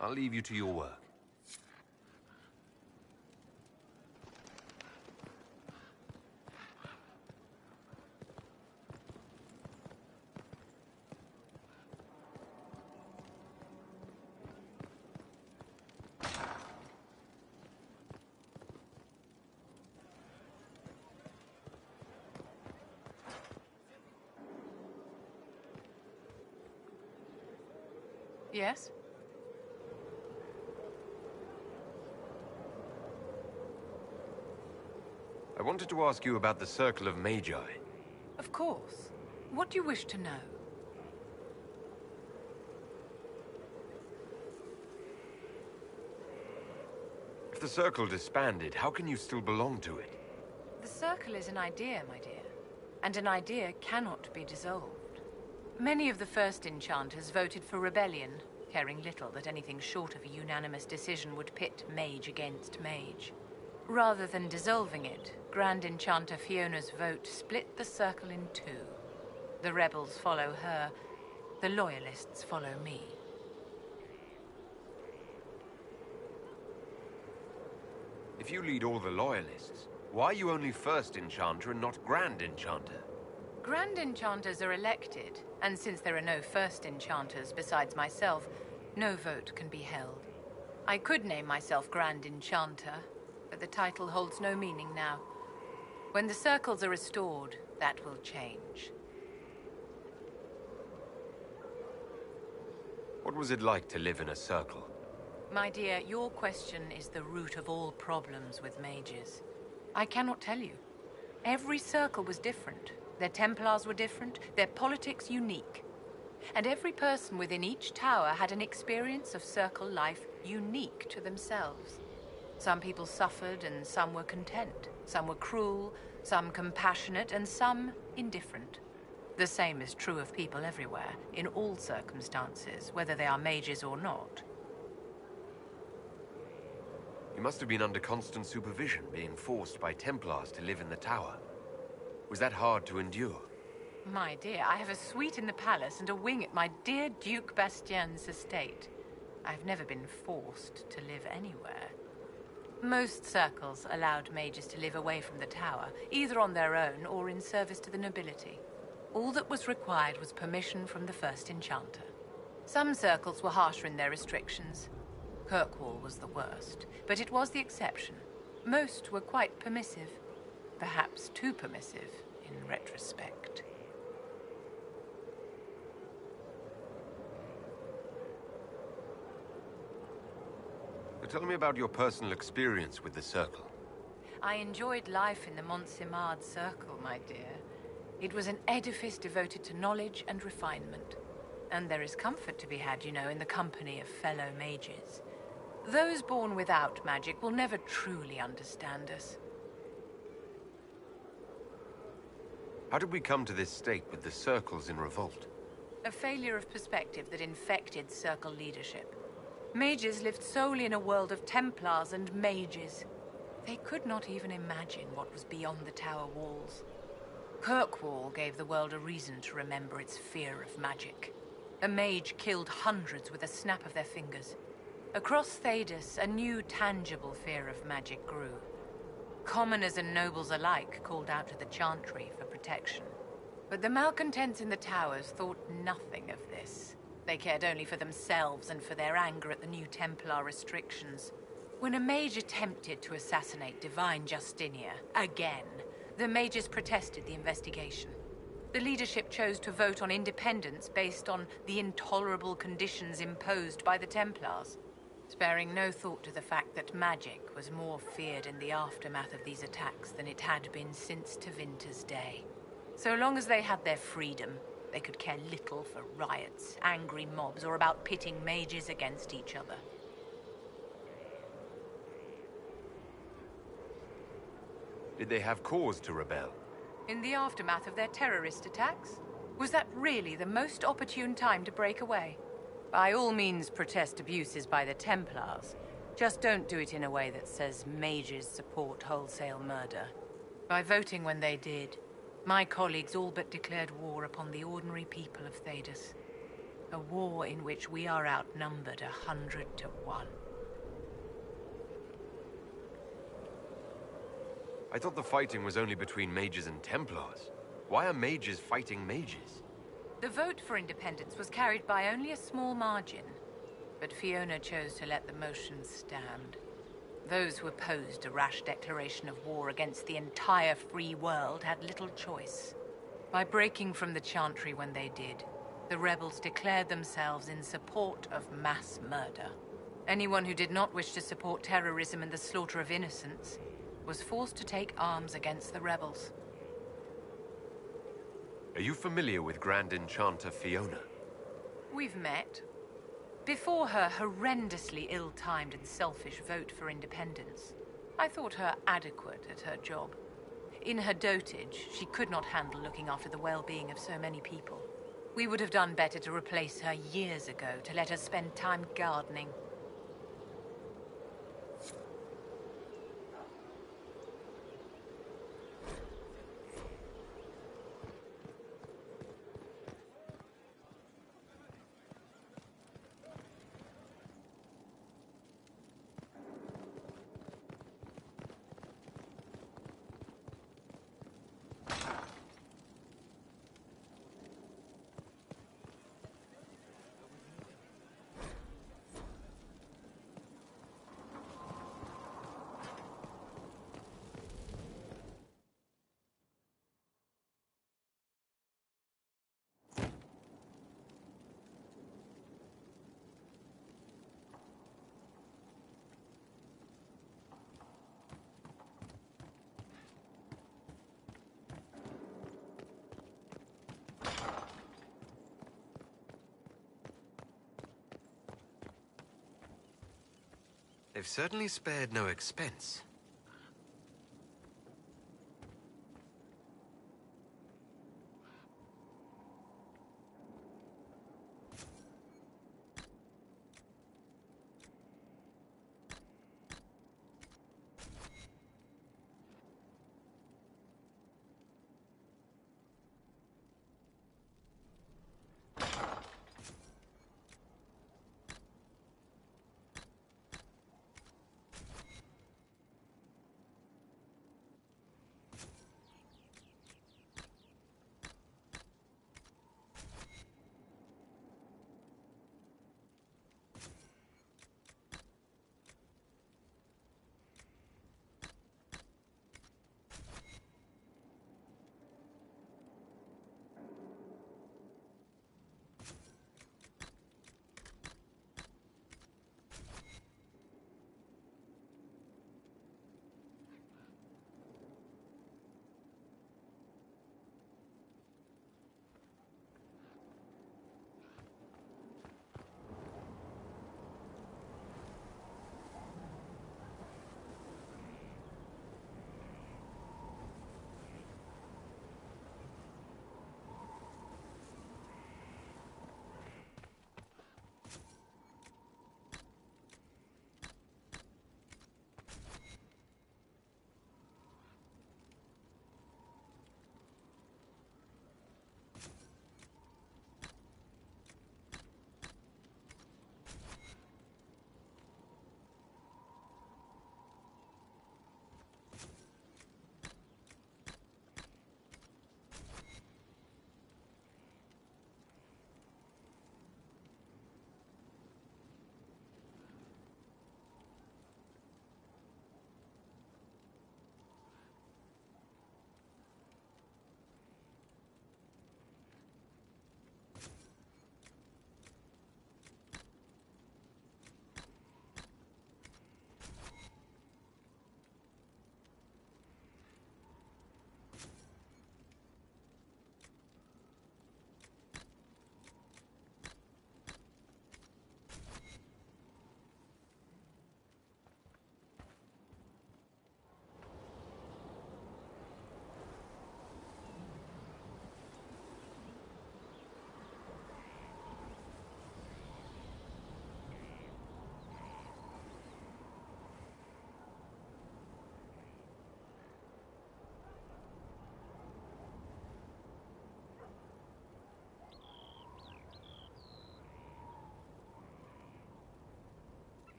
I'll leave you to your work. Yes? I wanted to ask you about the Circle of Magi. Of course. What do you wish to know? If the Circle disbanded, how can you still belong to it? The Circle is an idea, my dear. And an idea cannot be dissolved. Many of the first enchanters voted for rebellion, caring little that anything short of a unanimous decision would pit Mage against Mage. Rather than dissolving it, Grand Enchanter Fiona's vote split the Circle in two. The rebels follow her, the loyalists follow me. If you lead all the loyalists, why are you only First Enchanter and not Grand Enchanter? Grand Enchanters are elected, and since there are no First Enchanters besides myself, no vote can be held. I could name myself Grand Enchanter, but the title holds no meaning now. When the circles are restored, that will change. What was it like to live in a circle? My dear, your question is the root of all problems with mages. I cannot tell you. Every circle was different. Their Templars were different, their politics unique. And every person within each tower had an experience of circle life unique to themselves. Some people suffered and some were content. Some were cruel, some compassionate, and some indifferent. The same is true of people everywhere, in all circumstances, whether they are mages or not. You must have been under constant supervision, being forced by Templars to live in the tower. Was that hard to endure? My dear, I have a suite in the palace and a wing at my dear Duke Bastien's estate. I've never been forced to live anywhere. Most circles allowed mages to live away from the tower, either on their own or in service to the nobility. All that was required was permission from the First Enchanter. Some circles were harsher in their restrictions. Kirkwall was the worst, but it was the exception. Most were quite permissive. Perhaps too permissive, in retrospect. So tell me about your personal experience with the Circle. I enjoyed life in the Montsimard Circle, my dear. It was an edifice devoted to knowledge and refinement. And there is comfort to be had, you know, in the company of fellow mages. Those born without magic will never truly understand us. How did we come to this state with the Circles in revolt? A failure of perspective that infected Circle leadership. Mages lived solely in a world of Templars and mages. They could not even imagine what was beyond the tower walls. Kirkwall gave the world a reason to remember its fear of magic. A mage killed hundreds with a snap of their fingers. Across Thedas, a new tangible fear of magic grew. Commoners and nobles alike called out to the Chantry for protection. But the malcontents in the towers thought nothing of this. They cared only for themselves and for their anger at the new Templar restrictions. When a mage attempted to assassinate Divine Justinia, again, the mages protested the investigation. The leadership chose to vote on independence based on the intolerable conditions imposed by the Templars, sparing no thought to the fact that magic was more feared in the aftermath of these attacks than it had been since Tevinter's day. So long as they had their freedom, they could care little for riots, angry mobs, or about pitting mages against each other. Did they have cause to rebel? In the aftermath of their terrorist attacks? Was that really the most opportune time to break away? By all means, protest abuses by the Templars. Just don't do it in a way that says mages support wholesale murder. By voting when they did, my colleagues all but declared war upon the ordinary people of Thedas. A war in which we are outnumbered 100 to 1. I thought the fighting was only between mages and Templars. Why are mages fighting mages? The vote for independence was carried by only a small margin, but Fiona chose to let the motion stand. Those who opposed a rash declaration of war against the entire free world had little choice. By breaking from the Chantry when they did, the rebels declared themselves in support of mass murder. Anyone who did not wish to support terrorism and the slaughter of innocents was forced to take arms against the rebels. Are you familiar with Grand Enchanter Fiona? We've met. Before her horrendously ill-timed and selfish vote for independence, I thought her adequate at her job. In her dotage, she could not handle looking after the well-being of so many people. We would have done better to replace her years ago, to let her spend time gardening. They've certainly spared no expense.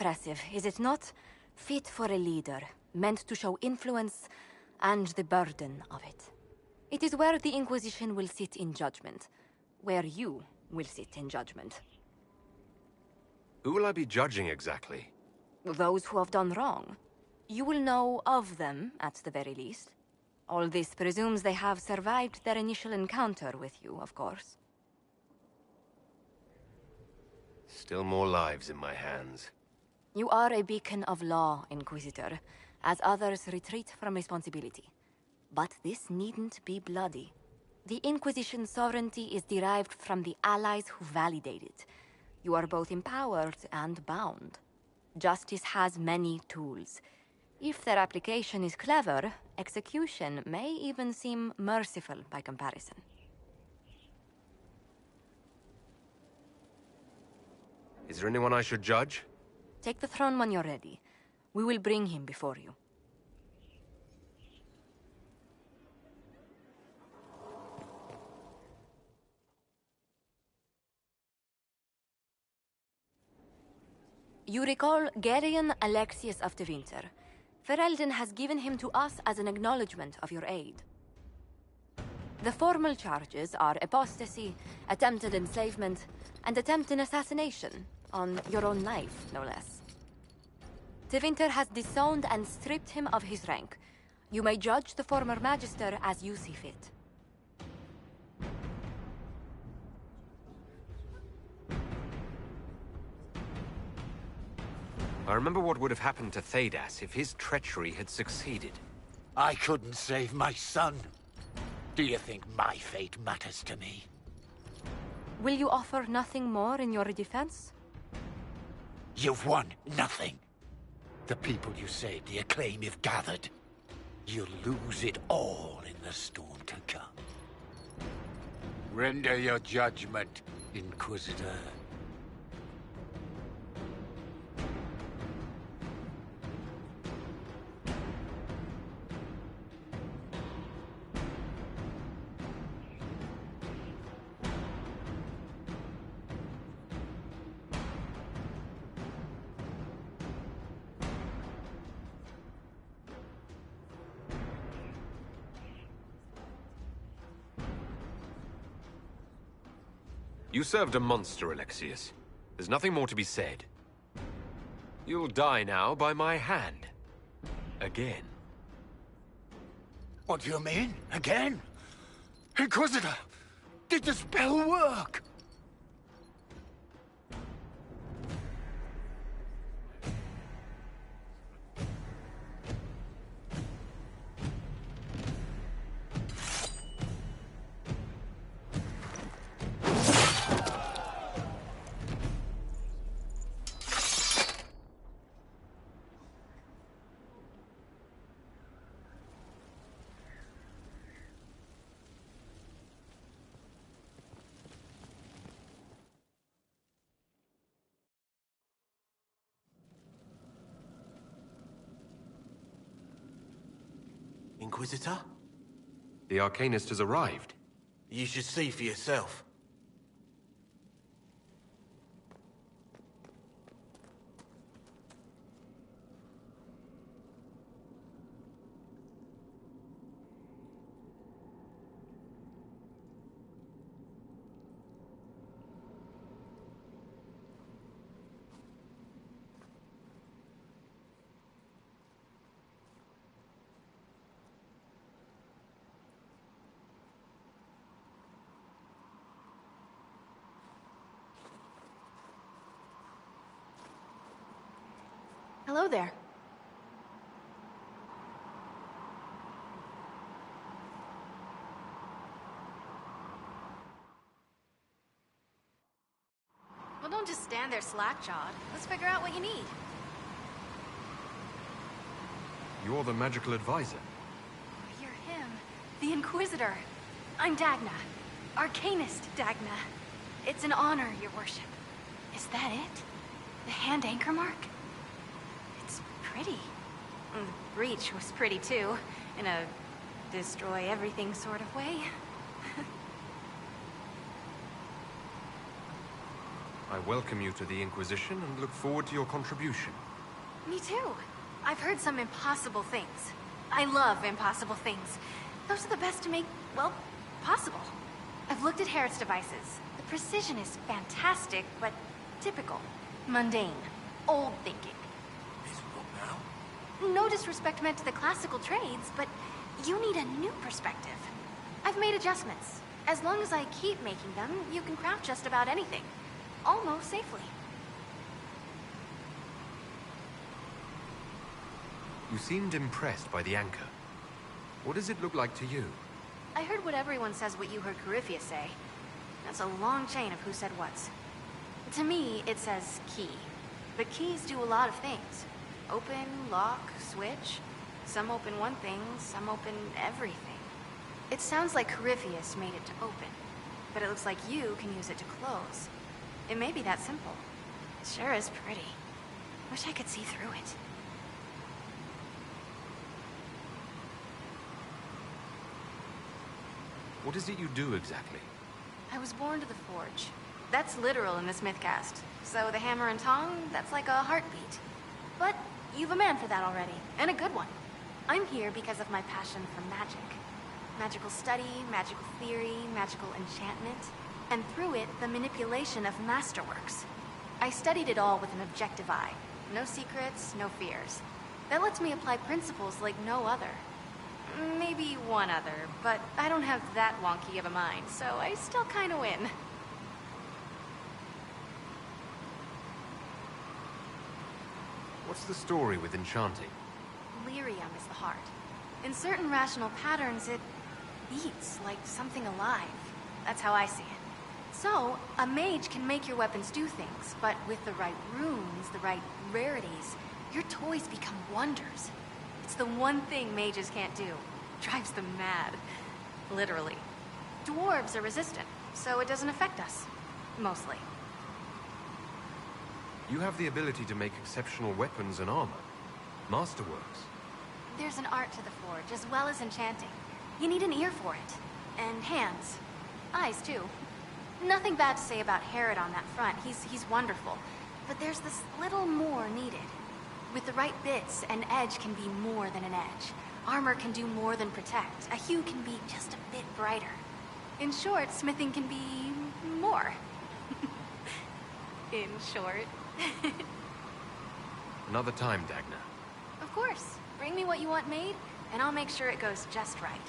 impressive, is it not? Fit for a leader, meant to show influence and the burden of it. It is where the Inquisition will sit in judgment. Where you will sit in judgment. Who will I be judging exactly? Those who have done wrong. You will know of them, at the very least. All this presumes they have survived their initial encounter with you, of course. Still more lives in my hands. You are a beacon of law, Inquisitor, as others retreat from responsibility. But this needn't be bloody. The Inquisition's sovereignty is derived from the allies who validate it. You are both empowered and bound. Justice has many tools. If their application is clever, execution may even seem merciful by comparison. Is there anyone I should judge? Take the throne when you're ready. We will bring him before you. You recall Geryon Alexius of the Winter. Ferelden has given him to us as an acknowledgement of your aid. The formal charges are apostasy, attempted enslavement, and attempted assassination, on your own life, no less. De Winter has disowned and stripped him of his rank. You may judge the former Magister as you see fit. I remember what would have happened to Thedas if his treachery had succeeded. I couldn't save my son. Do you think my fate matters to me? Will you offer nothing more in your defense? You've won nothing. The people you saved, the acclaim you've gathered. You'll lose it all in the storm to come. Render your judgment, Inquisitor. You served a monster, Alexius. There's nothing more to be said. You'll die now by my hand. Again. What do you mean? Again? Inquisitor! Did the spell work? Inquisitor? The Arcanist has arrived. You should see for yourself. Hello there. Well, don't just stand there slack-jawed. Let's figure out what you need. You're the magical advisor. You're him. The Inquisitor. I'm Dagna. Arcanist Dagna. It's an honor, your worship. Is that it? The hand anchor mark? It's pretty. And the breach was pretty too, in a destroy everything sort of way. I welcome you to the Inquisition and look forward to your contribution. Me too. I've heard some impossible things. I love impossible things. Those are the best to make, well, possible. I've looked at Herod's devices. The precision is fantastic, but typical. Mundane. Old thinking. No disrespect meant to the classical trades, but you need a new perspective. I've made adjustments. As long as I keep making them, you can craft just about anything. Almost safely. You seemed impressed by the anchor. What does it look like to you? I heard what everyone says what you heard Corypheus say. That's a long chain of who said what's. To me, it says key. But keys do a lot of things. Open, lock, switch. Some open one thing, some open everything. It sounds like Corypheus made it to open, but it looks like you can use it to close. It may be that simple. It sure is pretty. Wish I could see through it. What is it you do exactly? I was born to the forge. That's literal in this mythcast. So the hammer and tong, that's like a heartbeat. But you've a man for that already, and a good one. I'm here because of my passion for magic. Magical study, magical theory, magical enchantment, and through it, the manipulation of masterworks. I studied it all with an objective eye. No secrets, no fears. That lets me apply principles like no other. Maybe one other, but I don't have that wonky of a mind, so I still kinda win. What's the story with enchanting? Lyrium is the heart. In certain rational patterns, it beats like something alive. That's how I see it. So, a mage can make your weapons do things, but with the right runes, the right rarities, your toys become wonders. It's the one thing mages can't do. Drives them mad. Literally. Dwarves are resistant, so it doesn't affect us. Mostly. You have the ability to make exceptional weapons and armor. Masterworks. There's an art to the forge, as well as enchanting. You need an ear for it. And hands. Eyes, too. Nothing bad to say about Herod on that front. He's wonderful. But there's this little more needed. With the right bits, an edge can be more than an edge. Armor can do more than protect. A hue can be just a bit brighter. In short, smithing can be more. In short. Another time, Dagna. Of course. Bring me what you want made, and I'll make sure it goes just right.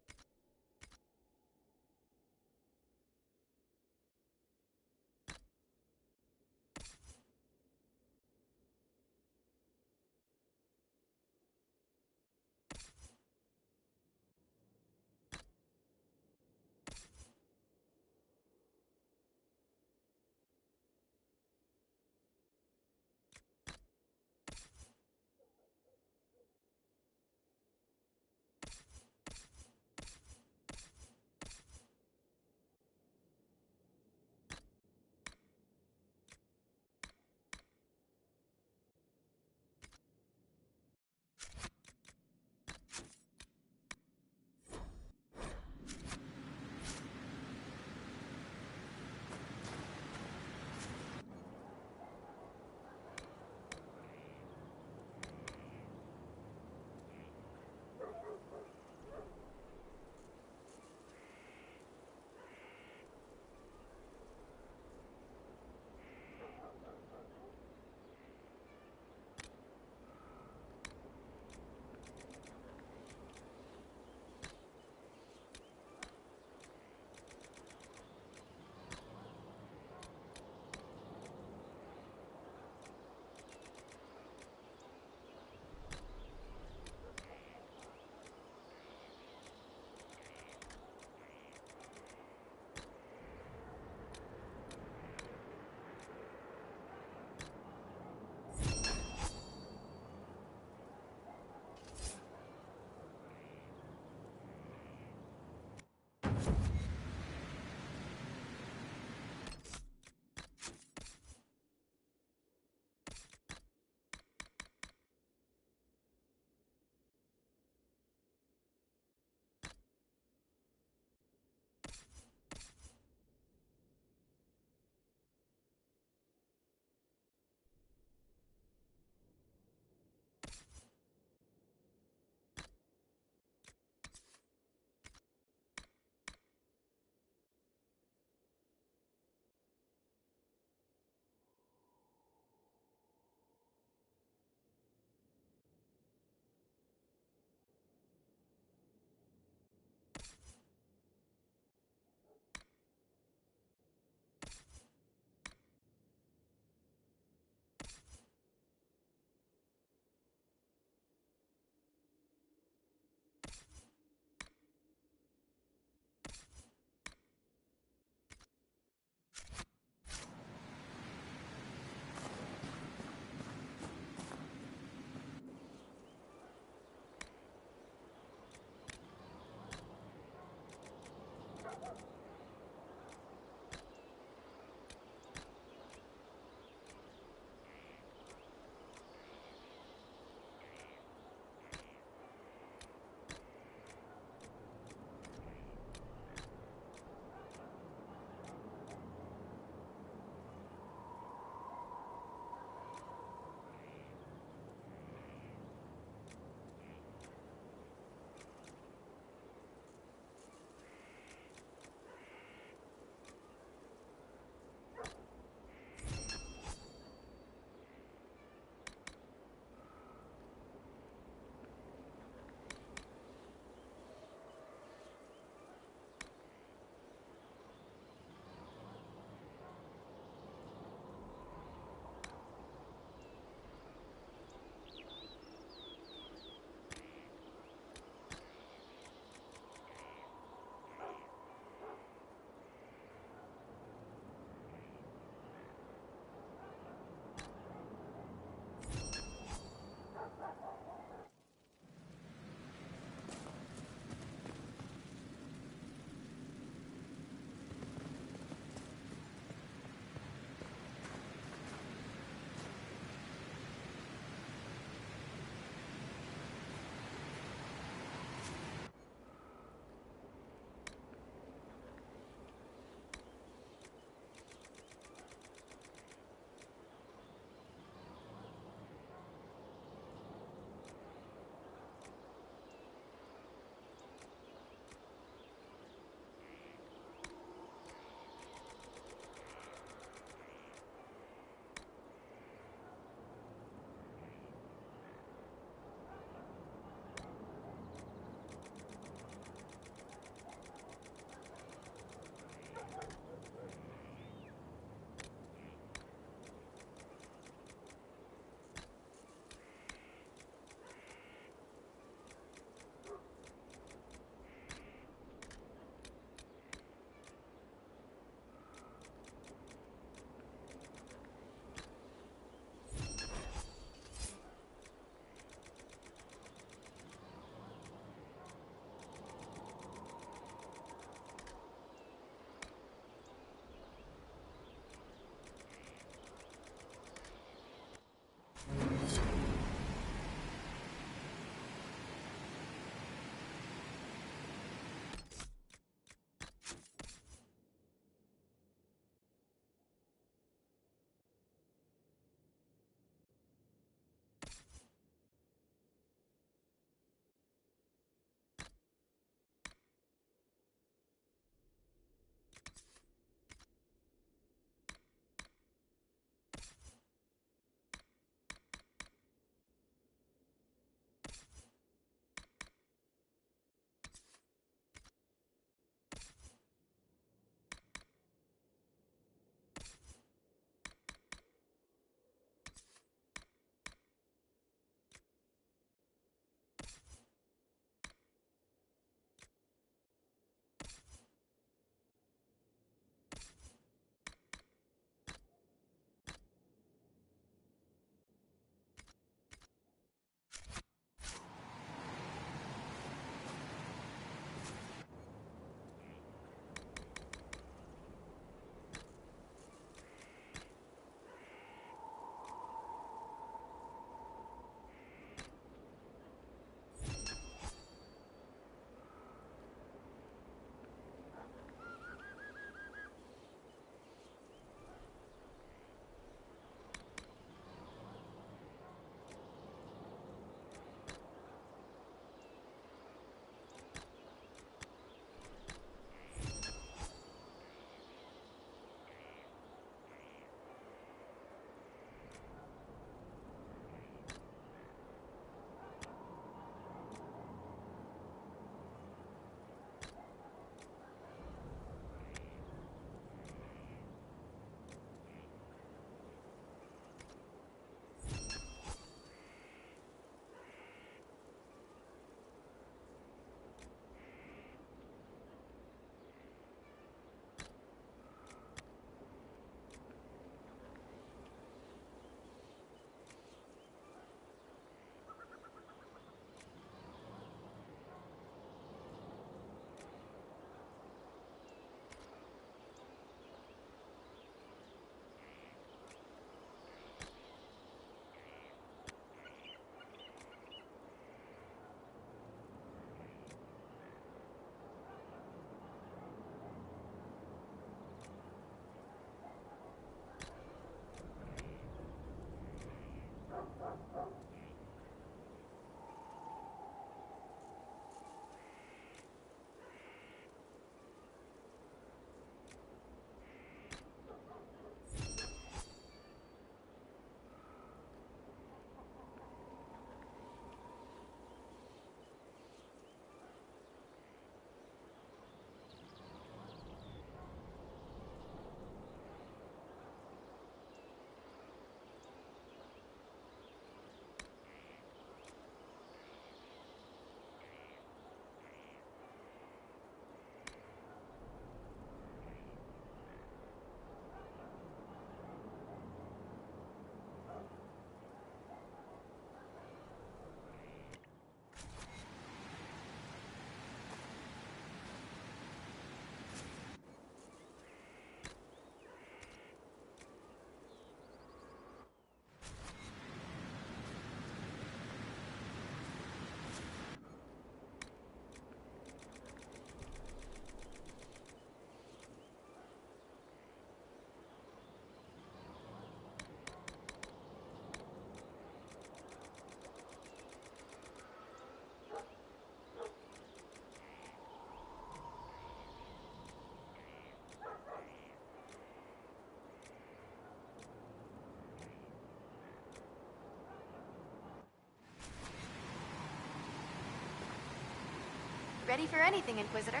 Ready for anything, Inquisitor.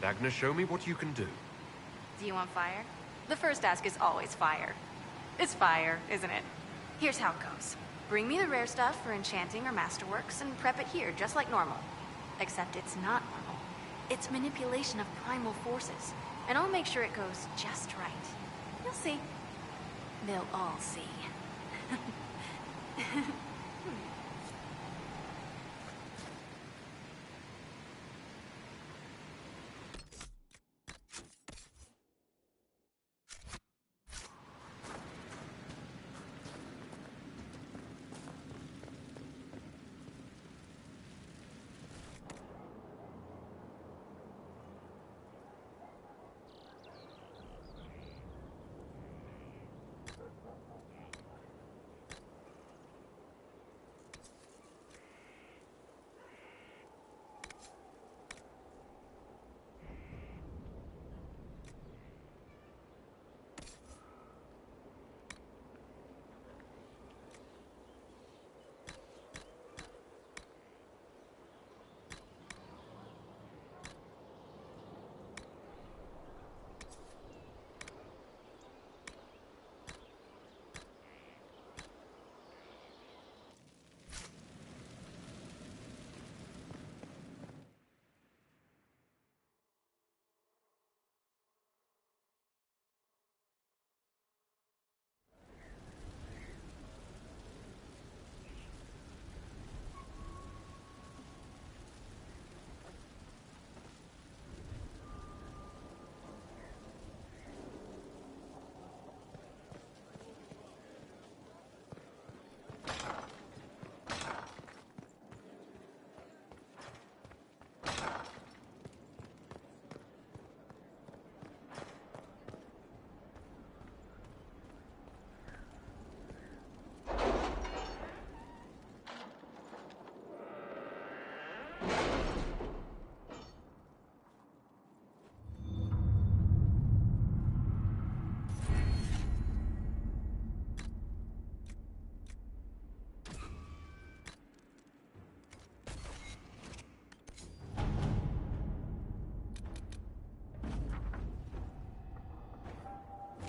Dagna, show me what you can do. Do you want fire? The first ask is always fire. It's fire, isn't it? Here's how it goes. Bring me the rare stuff for enchanting or masterworks and prep it here, just like normal. Except it's not normal. It's manipulation of primal forces. And I'll make sure it goes just right. You'll see. They'll all see.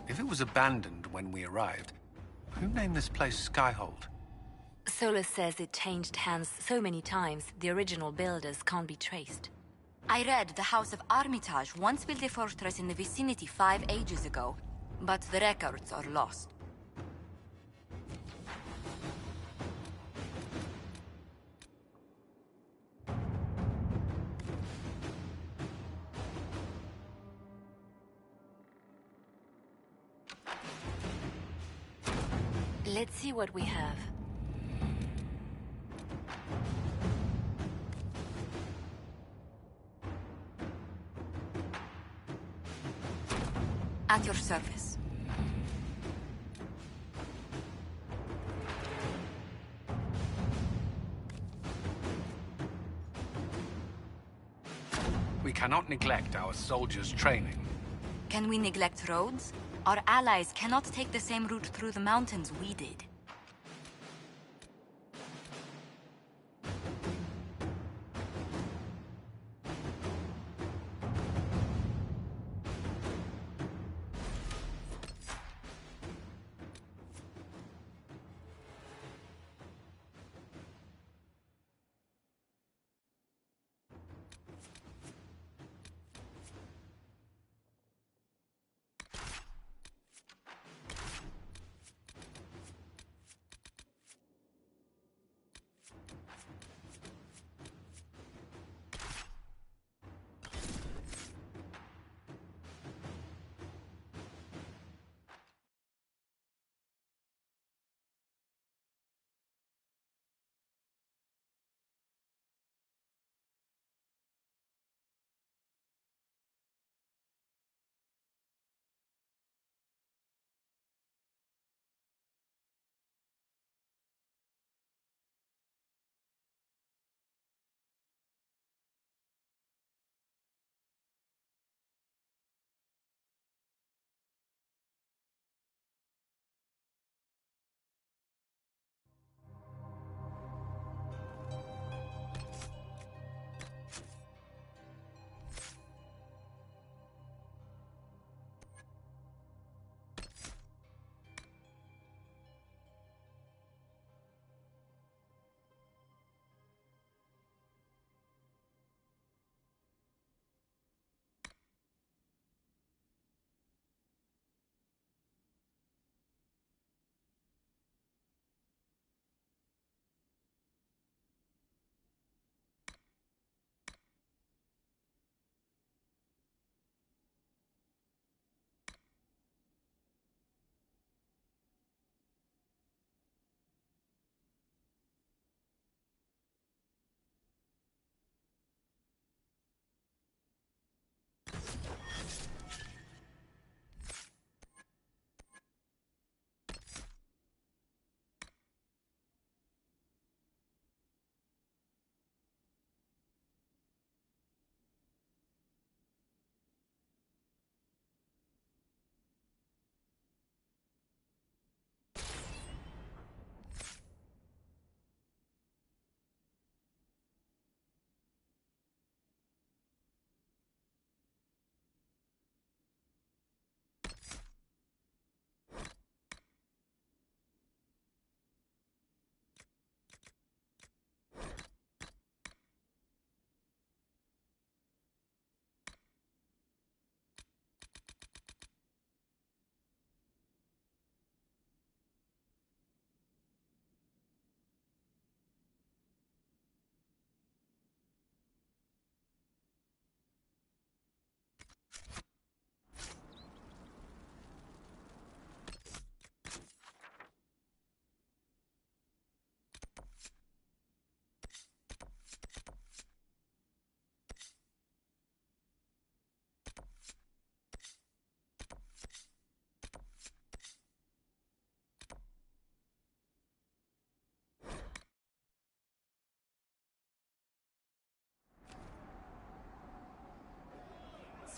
If it was abandoned when we arrived, who named this place Skyhold? Solus says it changed hands so many times, the original builders can't be traced. I read the House of Armitage once built a fortress in the vicinity 5 ages ago, but the records are lost. Let's see what we have. At your service. We cannot neglect our soldiers' training. Can we neglect roads? Our allies cannot take the same route through the mountains we did.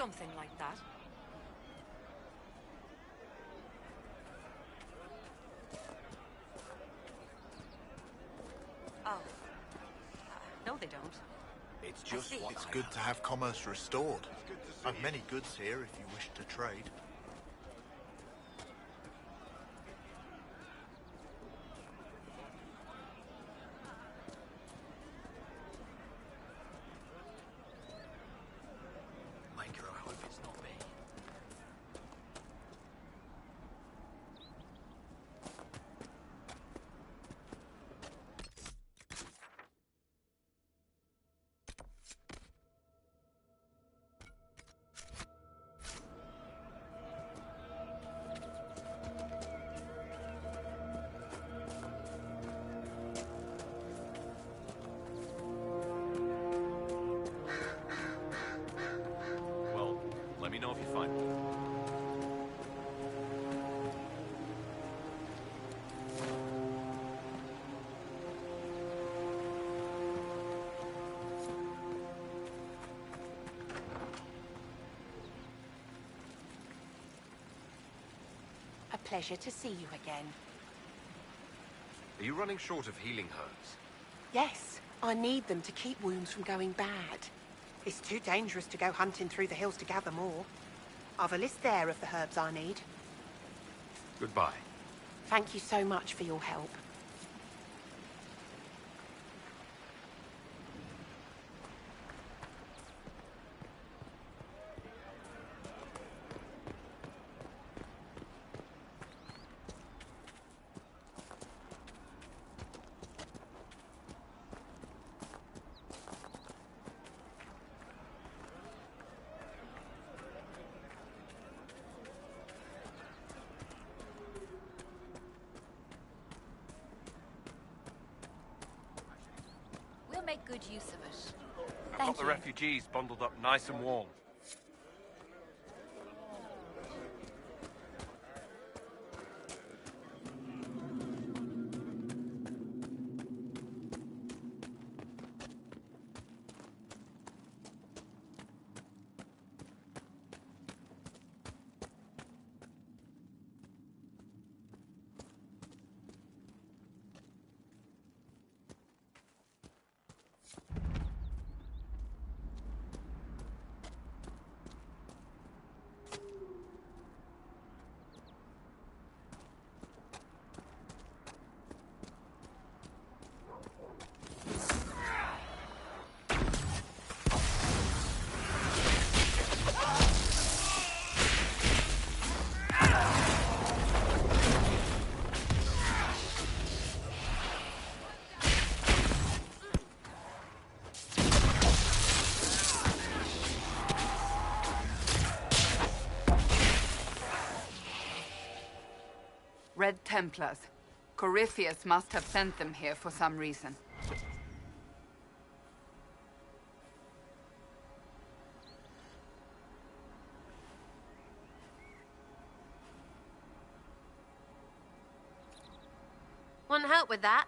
Something like that. Oh. No, they don't. It's just what It's good to have commerce restored. I've many goods here if you wish to trade. Maker, I hope it's not me. Well, let me know if you find one. A pleasure to see you again. Are you running short of healing herbs? Yes, I need them to keep wounds from going bad. It's too dangerous to go hunting through the hills to gather more. I've a list there of the herbs I need. Goodbye. Thank you so much for your help. We'll make good use of it. I've got the refugees bundled up nice and warm. Red Templars. Corypheus must have sent them here for some reason. Want help with that?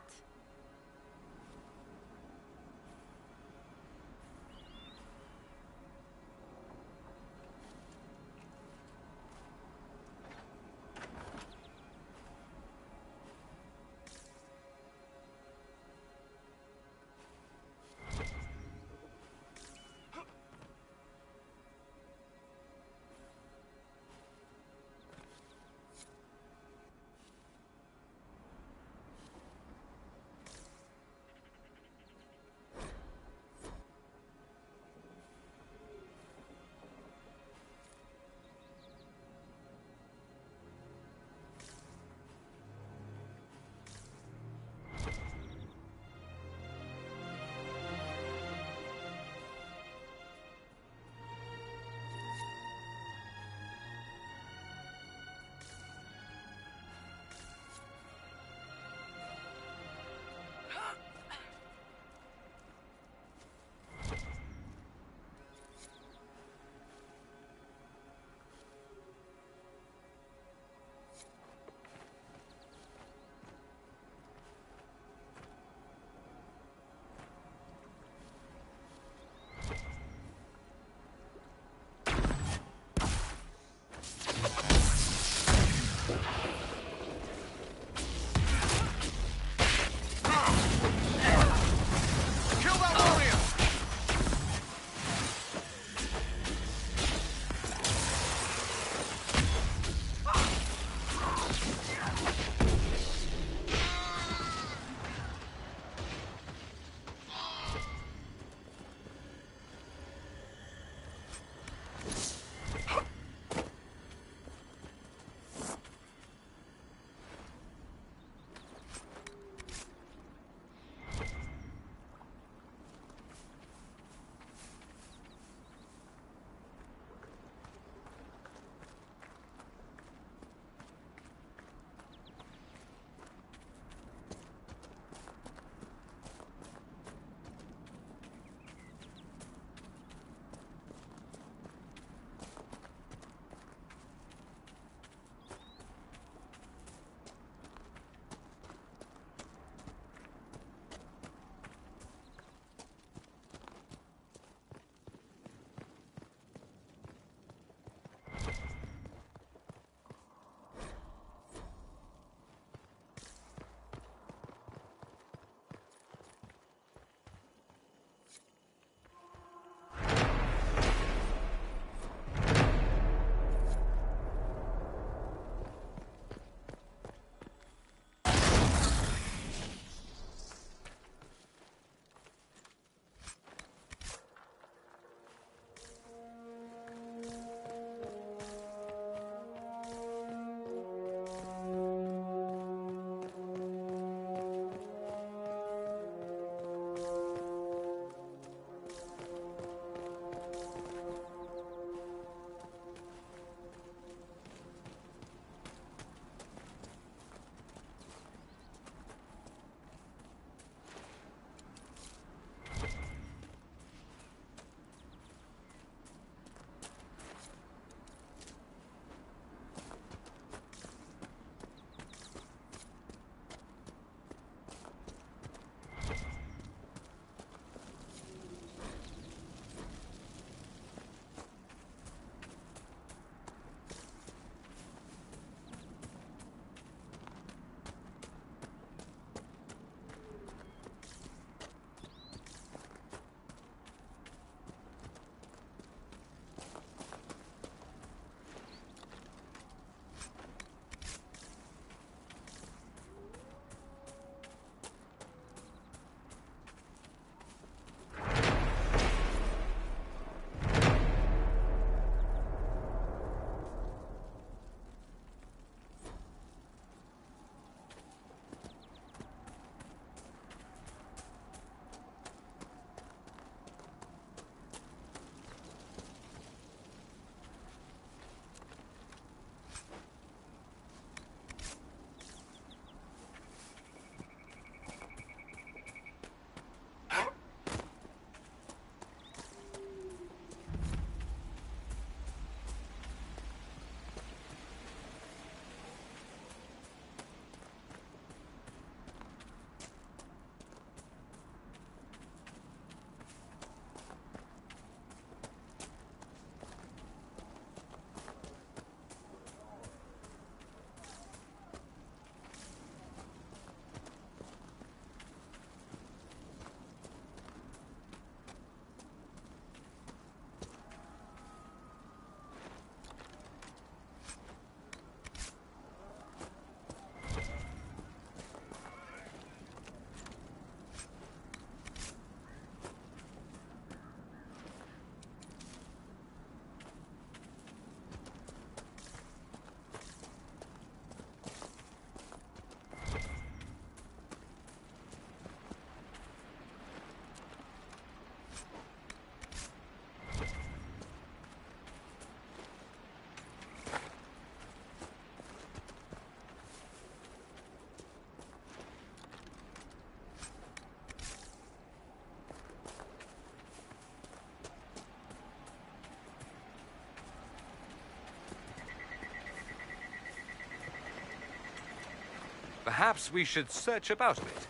Perhaps we should search about a bit.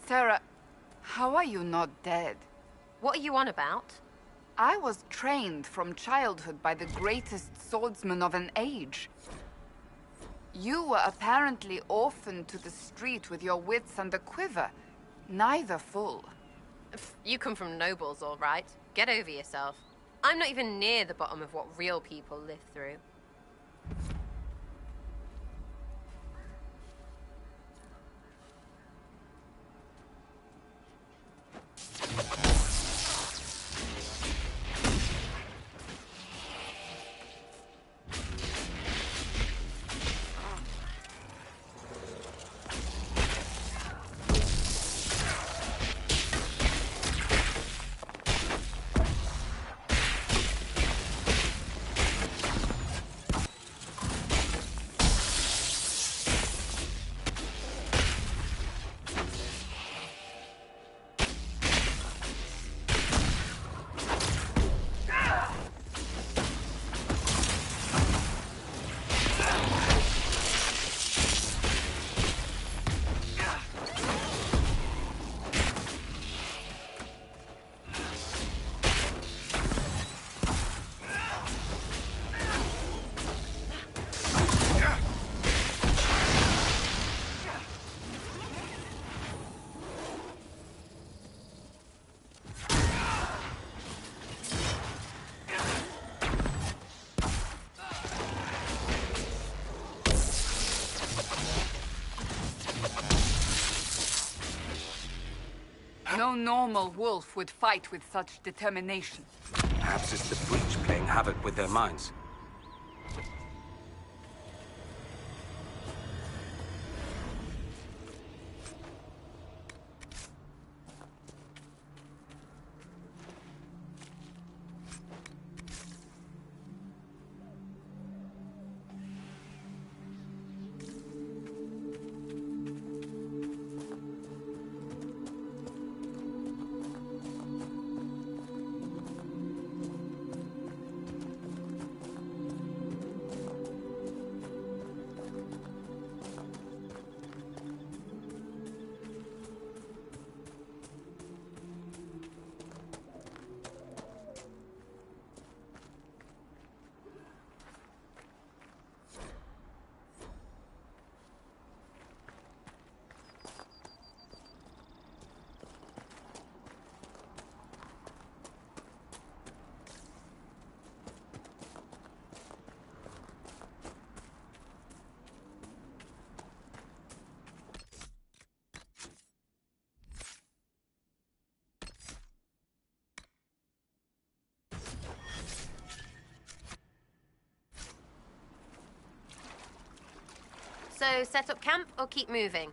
Sarah, how are you not dead? What are you on about? I was trained from childhood by the greatest swordsman of an age. You were apparently orphaned to the street with your wits and a quiver, neither full. You come from nobles, all right. Get over yourself. I'm not even near the bottom of what real people live through. No normal wolf would fight with such determination. Perhaps it's the breach playing havoc with their minds. So, set up camp or keep moving?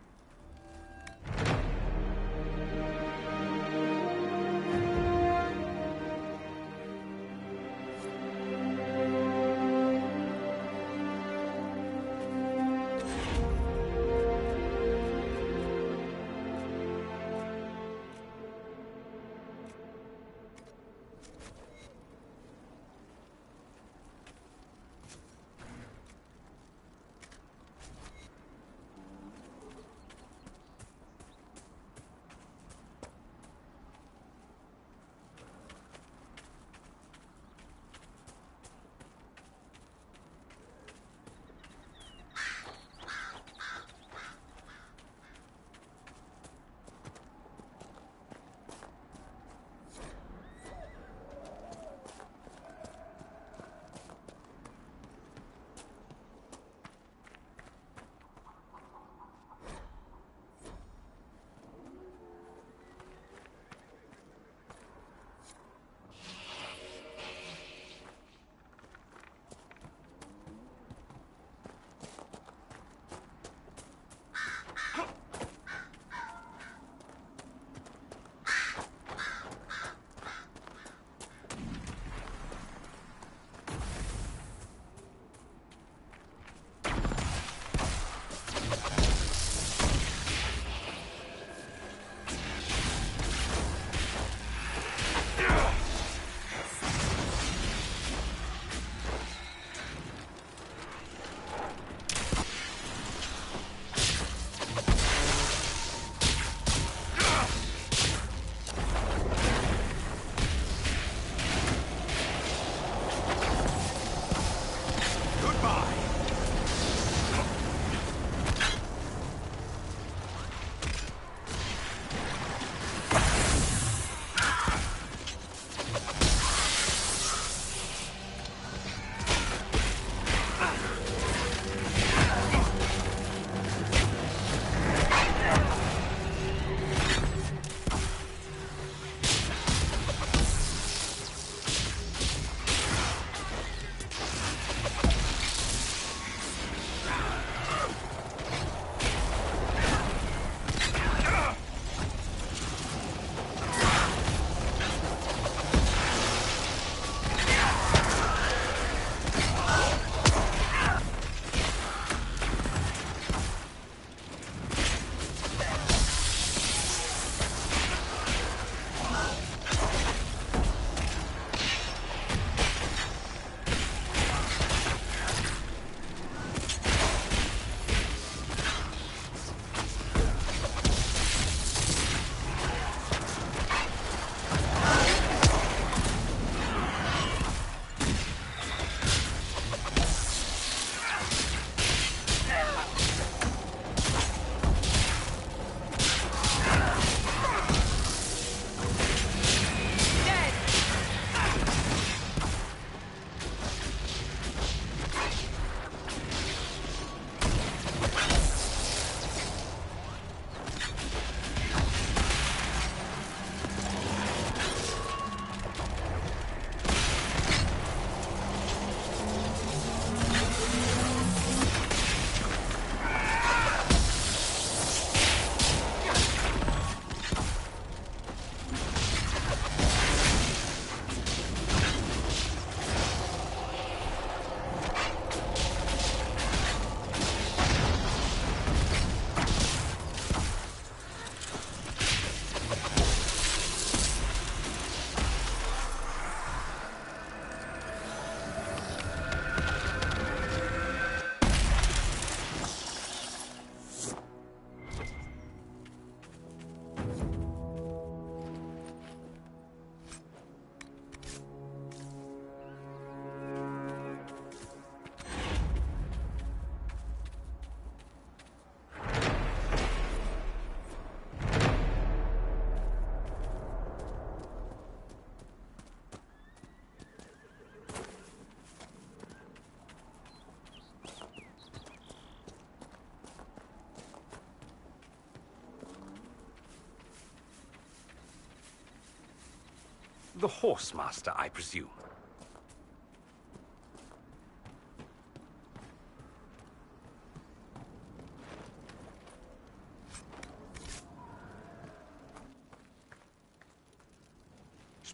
The Horsemaster, I presume.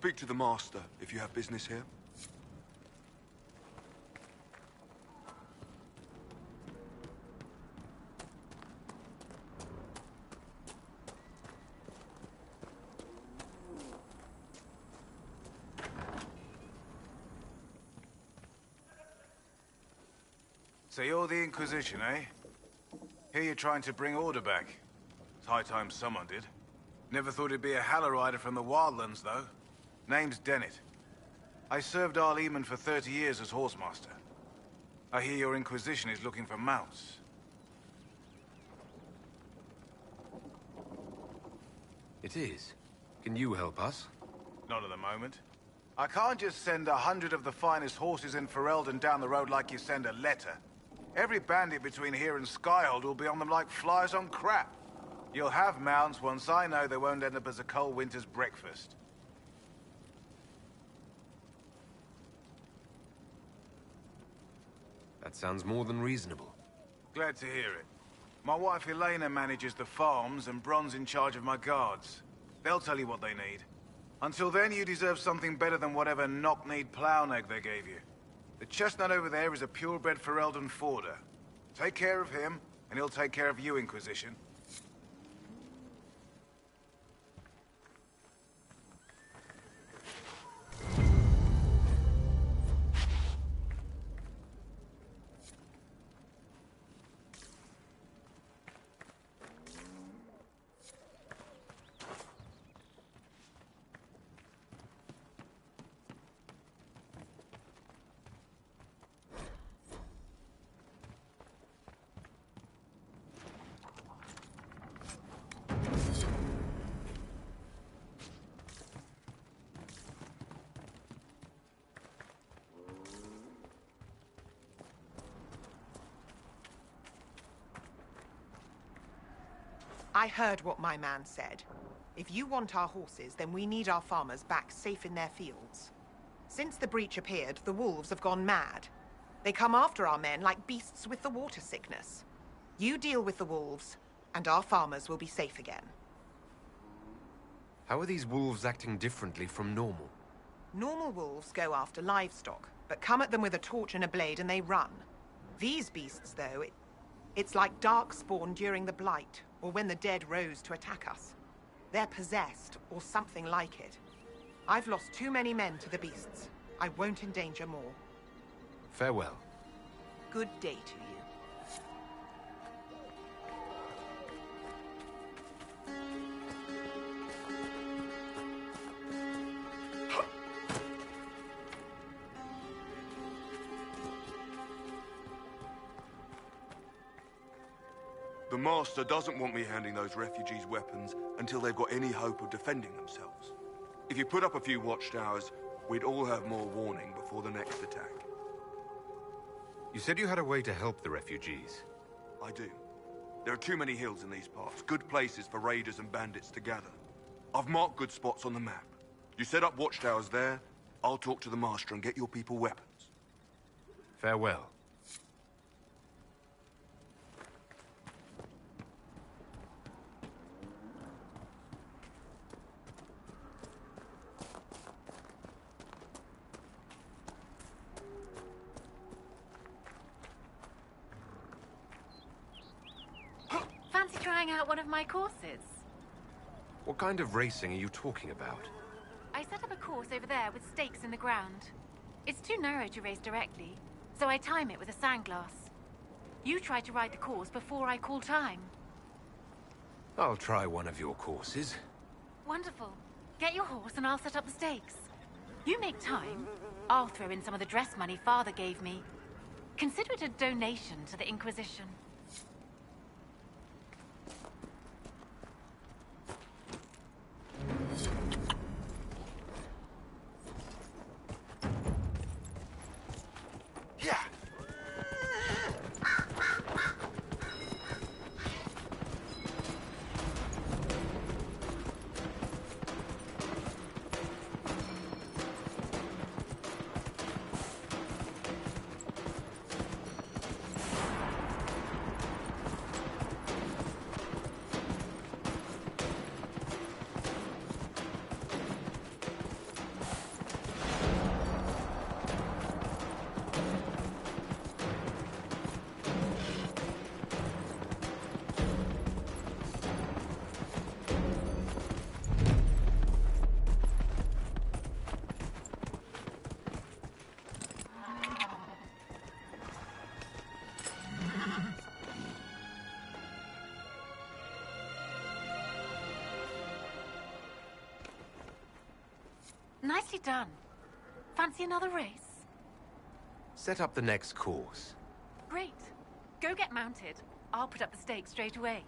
Speak to the Master if you have business here. So you're the Inquisition, eh? Here you're trying to bring order back. It's high time someone did. Never thought it'd be a Hallow-Rider from the Wildlands, though. Name's Dennett. I served Arleman for 30 years as Horsemaster. I hear your Inquisition is looking for mounts. It is. Can you help us? Not at the moment. I can't just send 100 of the finest horses in Ferelden down the road like you send a letter. Every bandit between here and Skyhold will be on them like flies on crap. You'll have mounts once I know they won't end up as a cold winter's breakfast. That sounds more than reasonable. Glad to hear it. My wife Elena manages the farms and Bron's in charge of my guards. They'll tell you what they need. Until then, you deserve something better than whatever knock-kneed plow-neg they gave you. The chestnut over there is a purebred Ferelden forder. Take care of him, and he'll take care of you, Inquisition. I heard what my man said. If you want our horses, then we need our farmers back safe in their fields. Since the breach appeared, the wolves have gone mad. They come after our men like beasts with the water sickness. You deal with the wolves, and our farmers will be safe again. How are these wolves acting differently from normal? Normal wolves go after livestock, but come at them with a torch and a blade and they run. These beasts, though, it's like darkspawn during the Blight, or when the dead rose to attack us. They're possessed, or something like it. I've lost too many men to the beasts. I won't endanger more. Farewell. Good day to you. The Master doesn't want me handing those refugees weapons until they've got any hope of defending themselves. If you put up a few watchtowers, we'd all have more warning before the next attack. You said you had a way to help the refugees. I do. There are too many hills in these parts, good places for raiders and bandits to gather. I've marked good spots on the map. You set up watchtowers there, I'll talk to the Master and get your people weapons. Farewell. Fancy trying out one of my courses? What kind of racing are you talking about? I set up a course over there with stakes in the ground. It's too narrow to race directly, so I time it with a sandglass. You try to ride the course before I call time. I'll try one of your courses. Wonderful. Get your horse and I'll set up the stakes. You make time, I'll throw in some of the dress money Father gave me. Consider it a donation to the Inquisition. Nicely done. Fancy another race? Set up the next course. Great. Go get mounted. I'll put up the stakes straight away.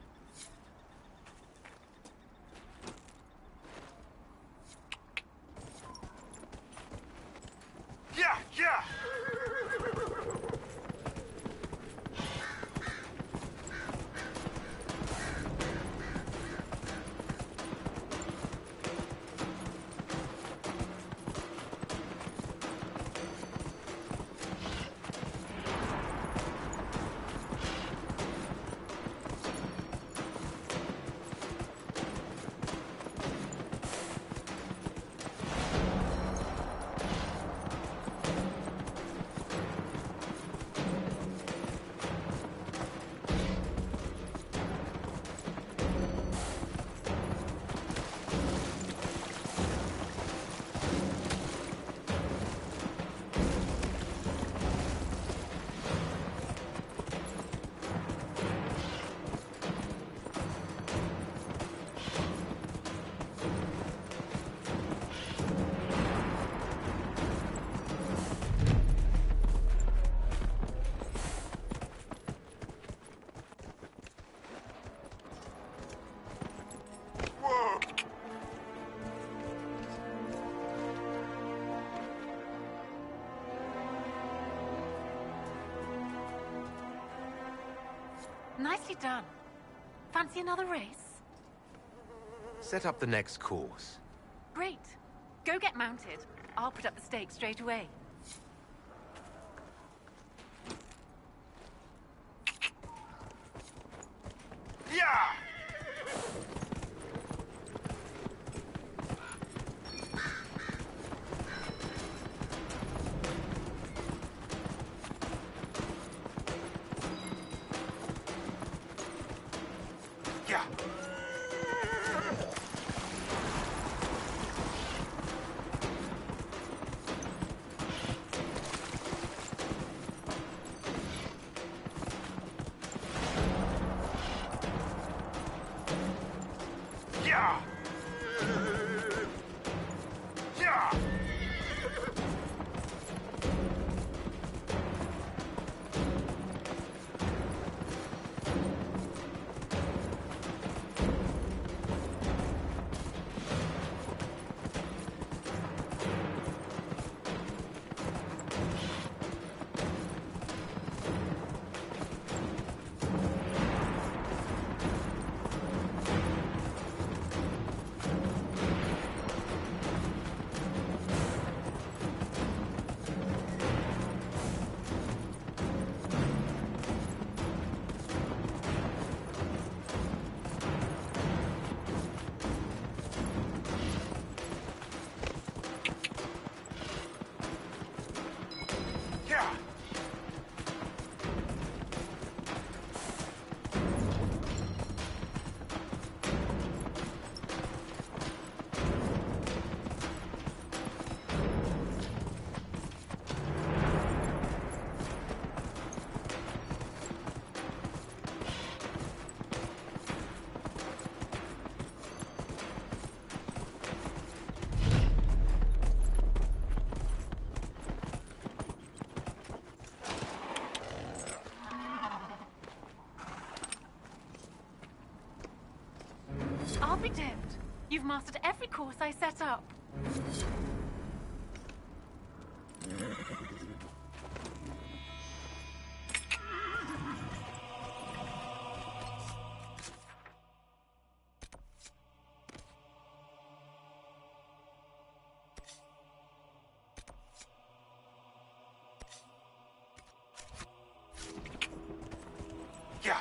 Yeah, yeah! Nicely done. Fancy another race? Set up the next course. Great. Go get mounted. I'll put up the stakes straight away. Yeah! Yeah! Yeah! Yeah! Yeah! I'll be damned. You've mastered every course I set up. Yeah!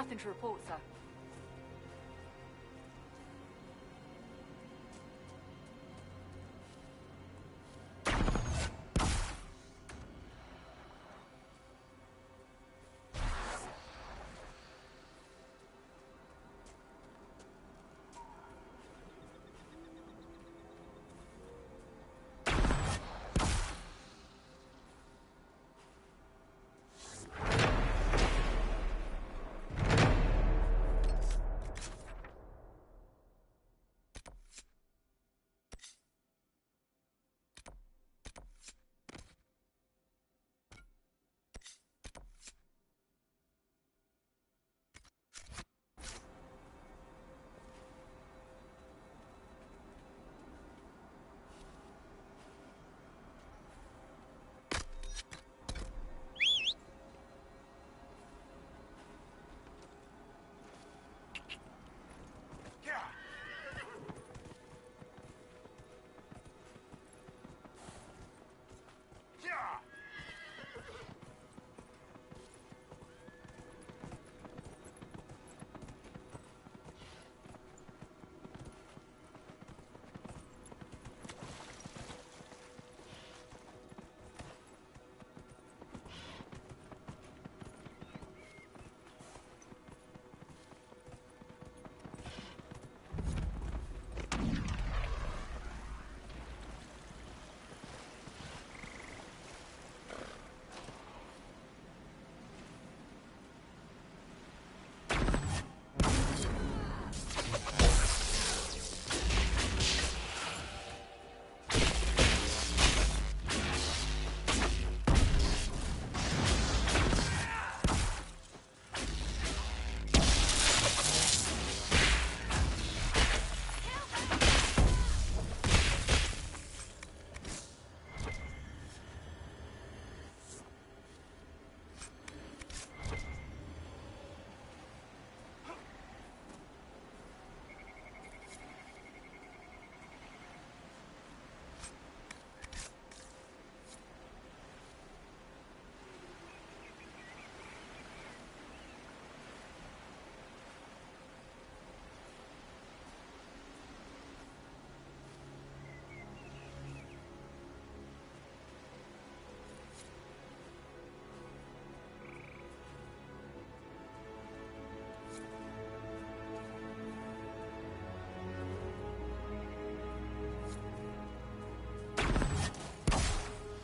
Nothing to report, sir.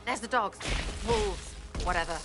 There's the dogs. Wolves. Whatever.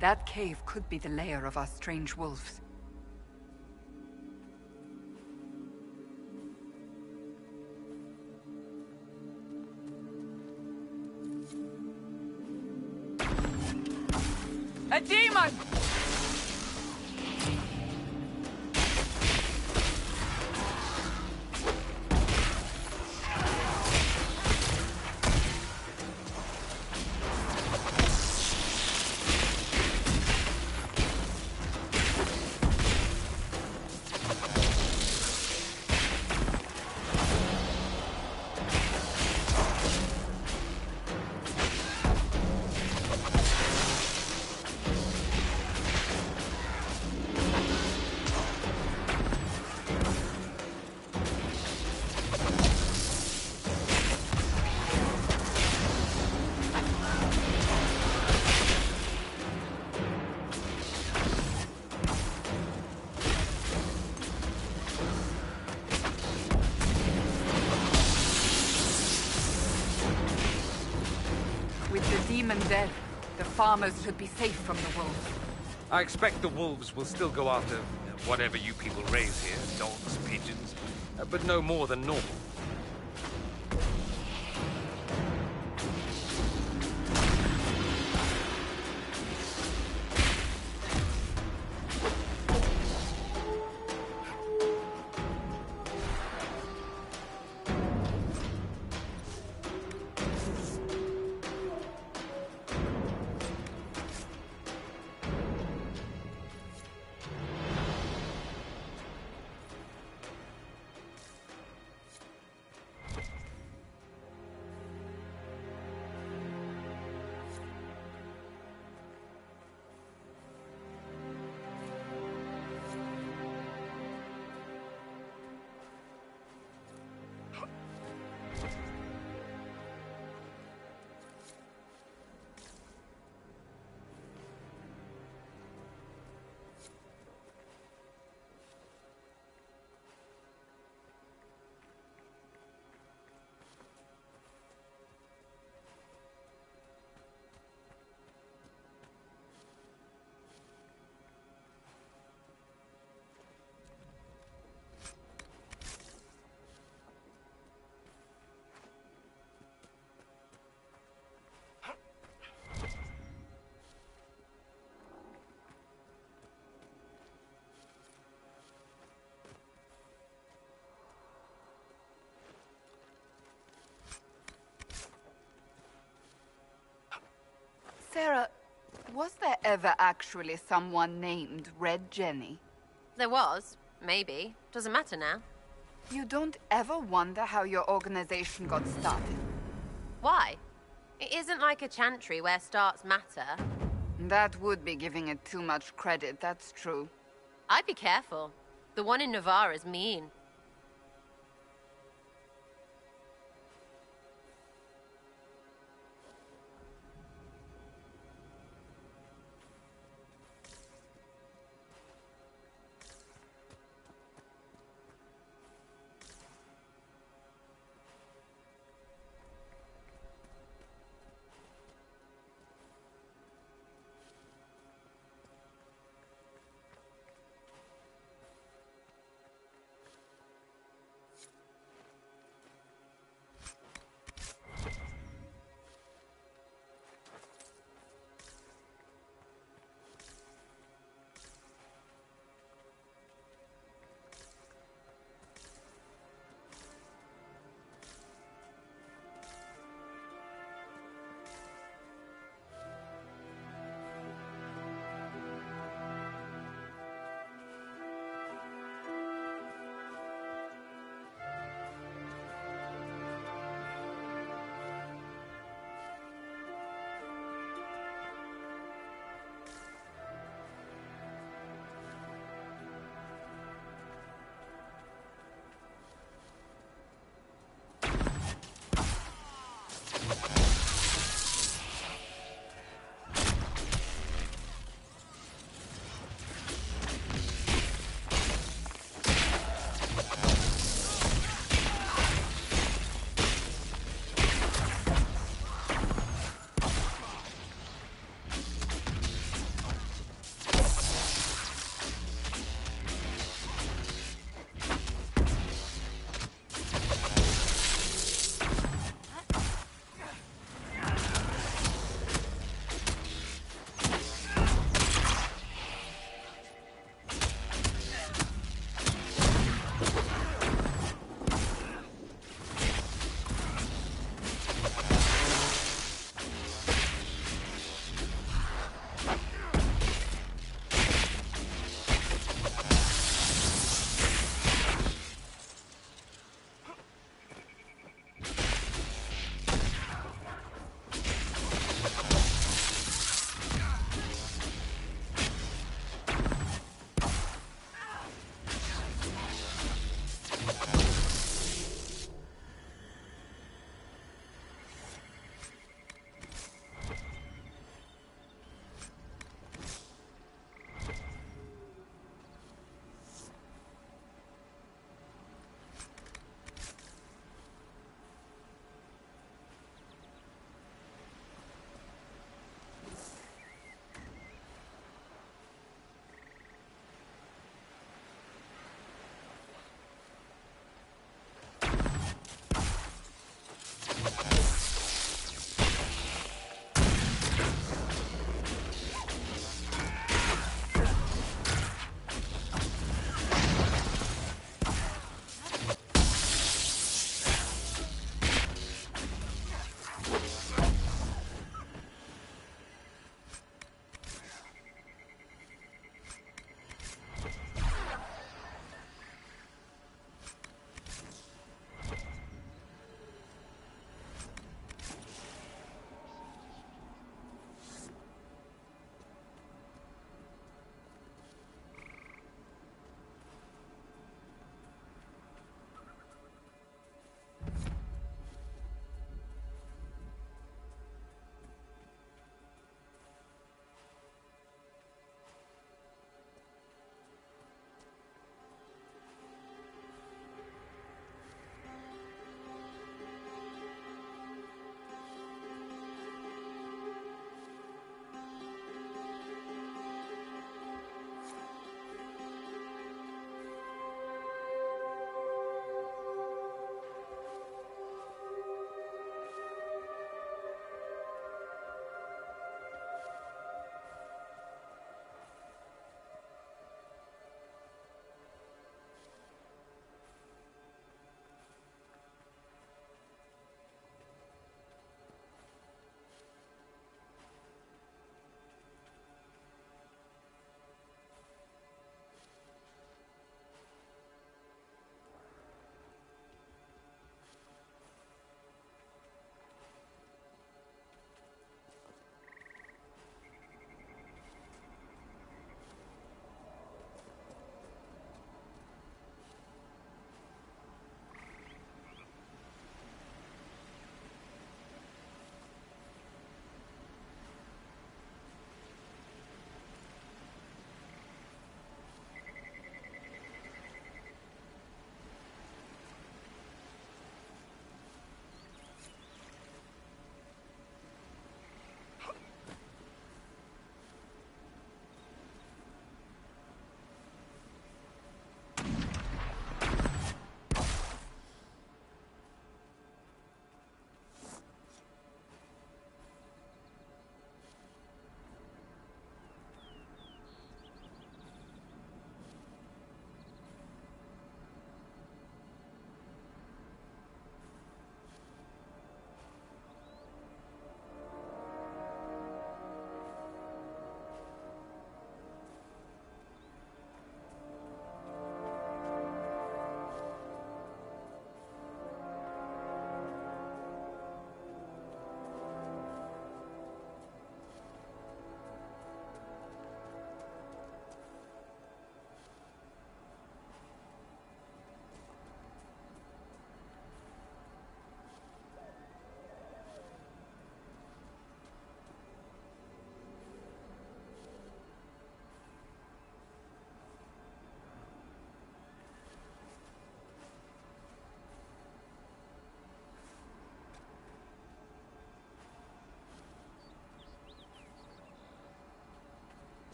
That cave could be the lair of our strange wolves. A demon! women dead. The farmers should be safe from the wolves. I expect the wolves will still go after whatever you people raise here. Dogs, pigeons, but no more than normal. Sarah, was there ever actually someone named Red Jenny? There was. Maybe. Doesn't matter now. You don't ever wonder how your organization got started? Why? It isn't like a chantry where starts matter. That would be giving it too much credit, that's true. I'd be careful. The one in Navarra's mean.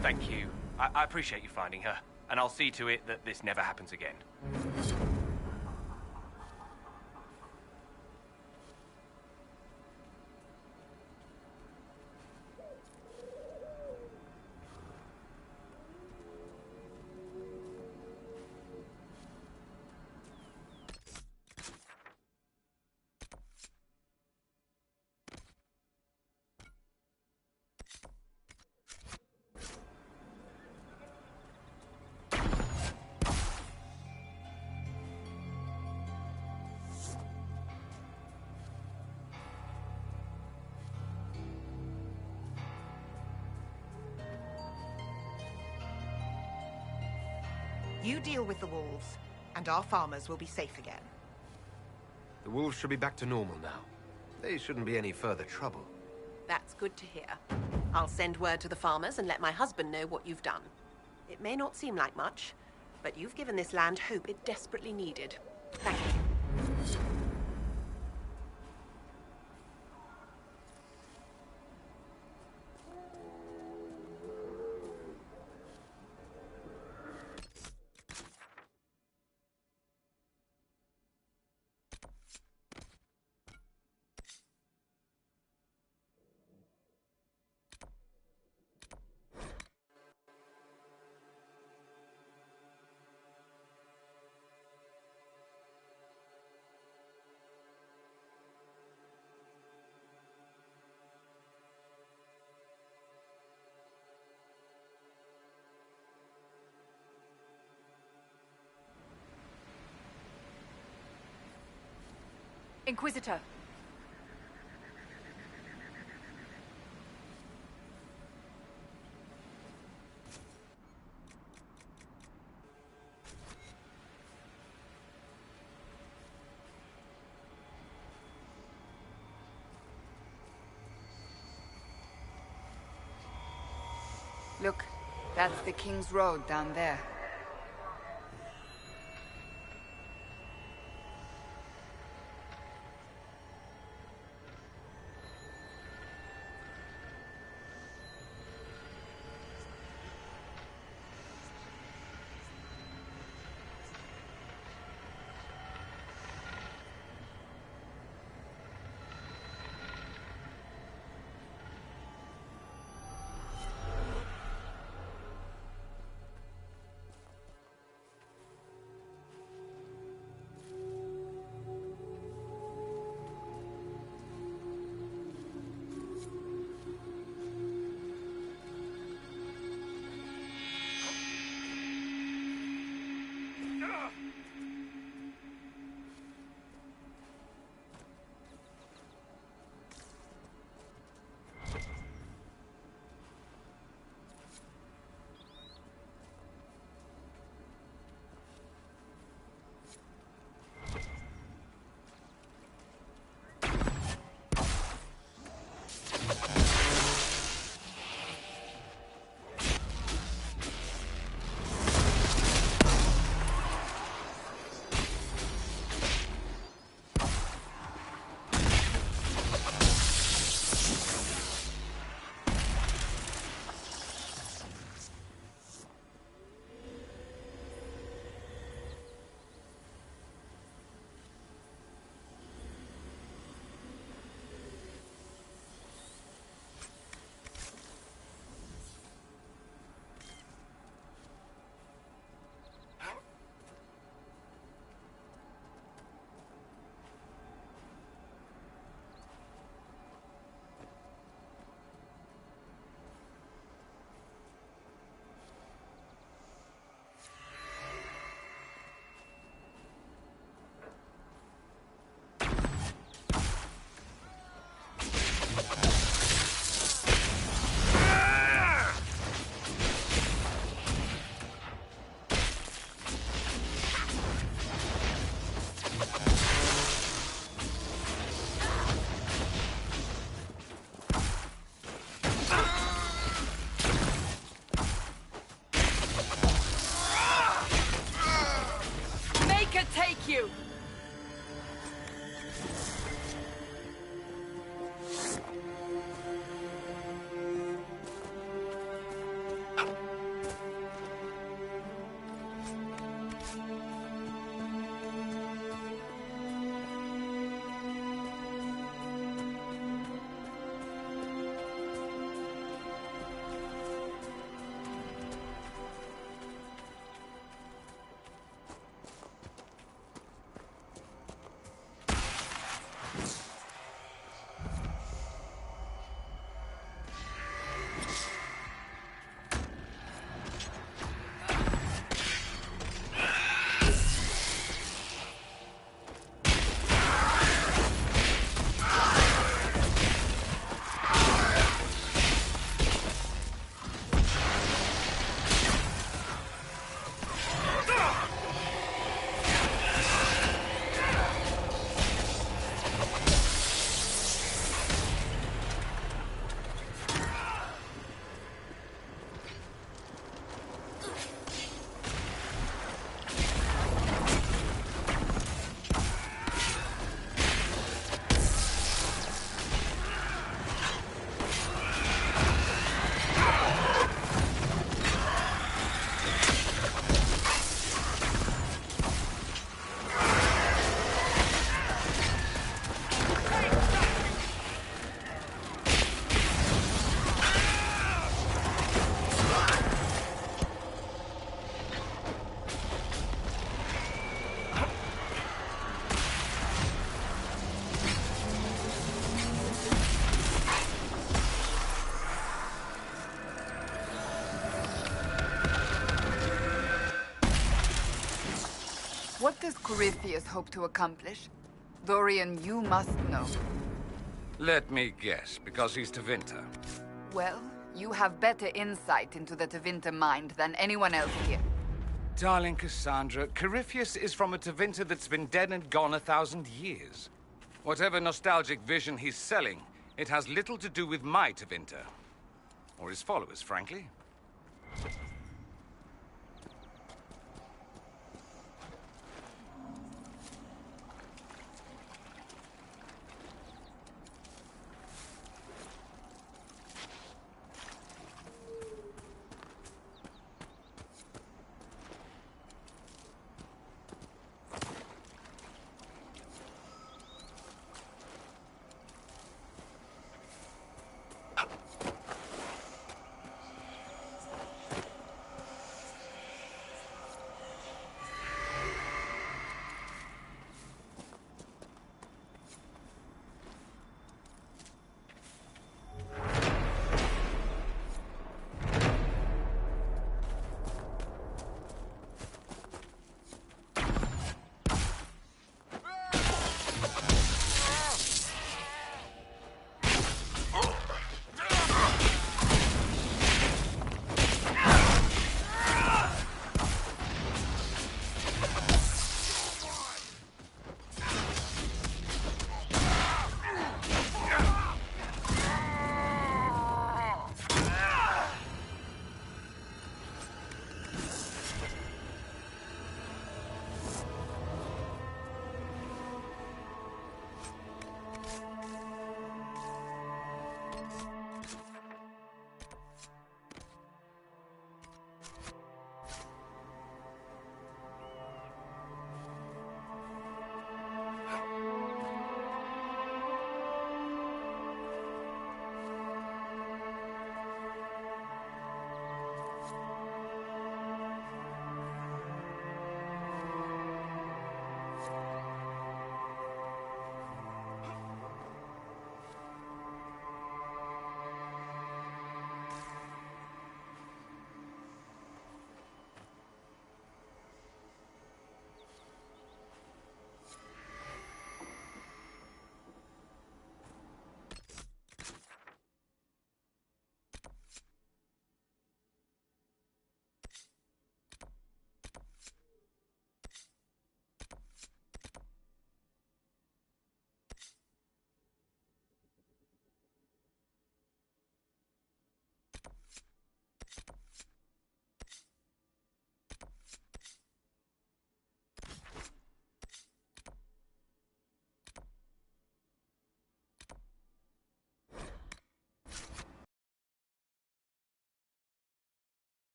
Thank you. I appreciate you finding her, and I'll see to it that this never happens again. You deal with the wolves, and our farmers will be safe again. The wolves should be back to normal now. They shouldn't be any further trouble. That's good to hear. I'll send word to the farmers and let my husband know what you've done. It may not seem like much, but you've given this land hope it desperately needed. Thank you. Inquisitor. Look, that's the King's Road down there. does Corypheus hope to accomplish? Dorian, you must know. Let me guess, because he's Tevinter. Well, you have better insight into the Tevinter mind than anyone else here. Darling Cassandra, Corypheus is from a Tevinter that's been dead and gone 1,000 years. Whatever nostalgic vision he's selling, it has little to do with my Tevinter. Or his followers, frankly.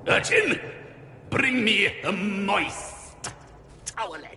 Urchin, bring me a moist towelette.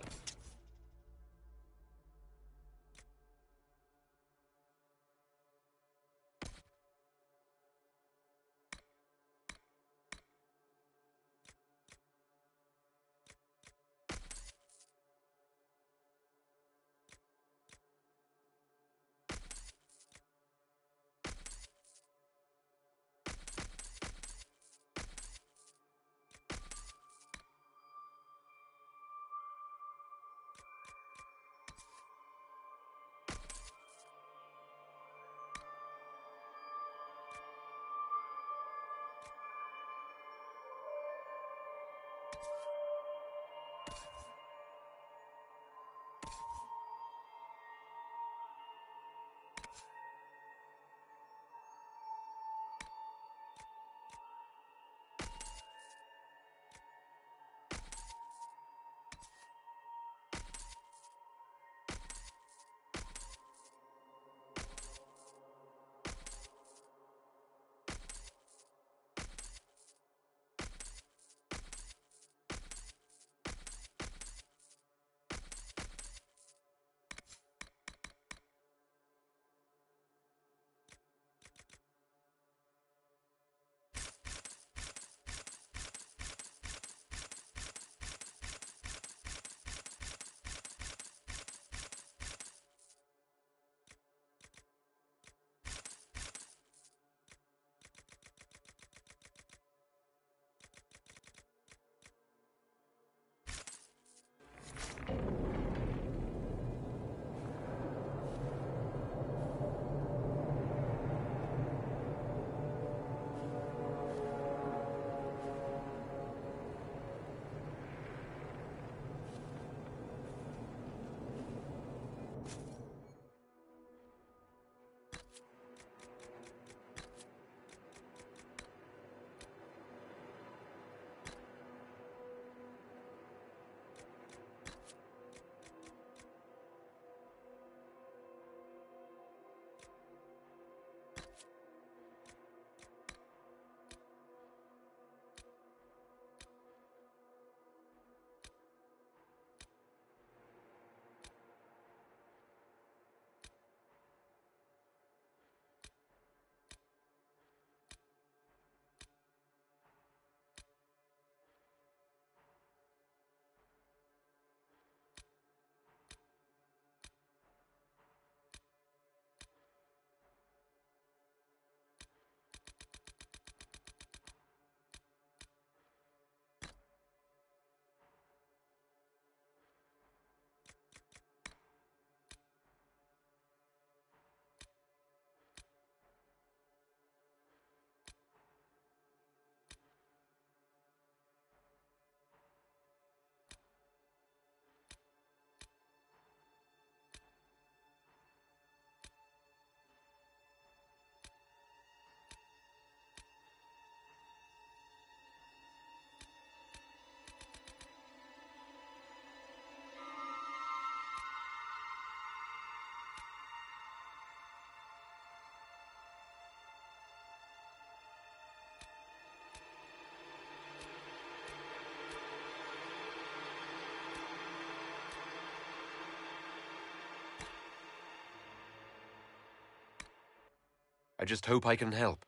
I just hope I can help.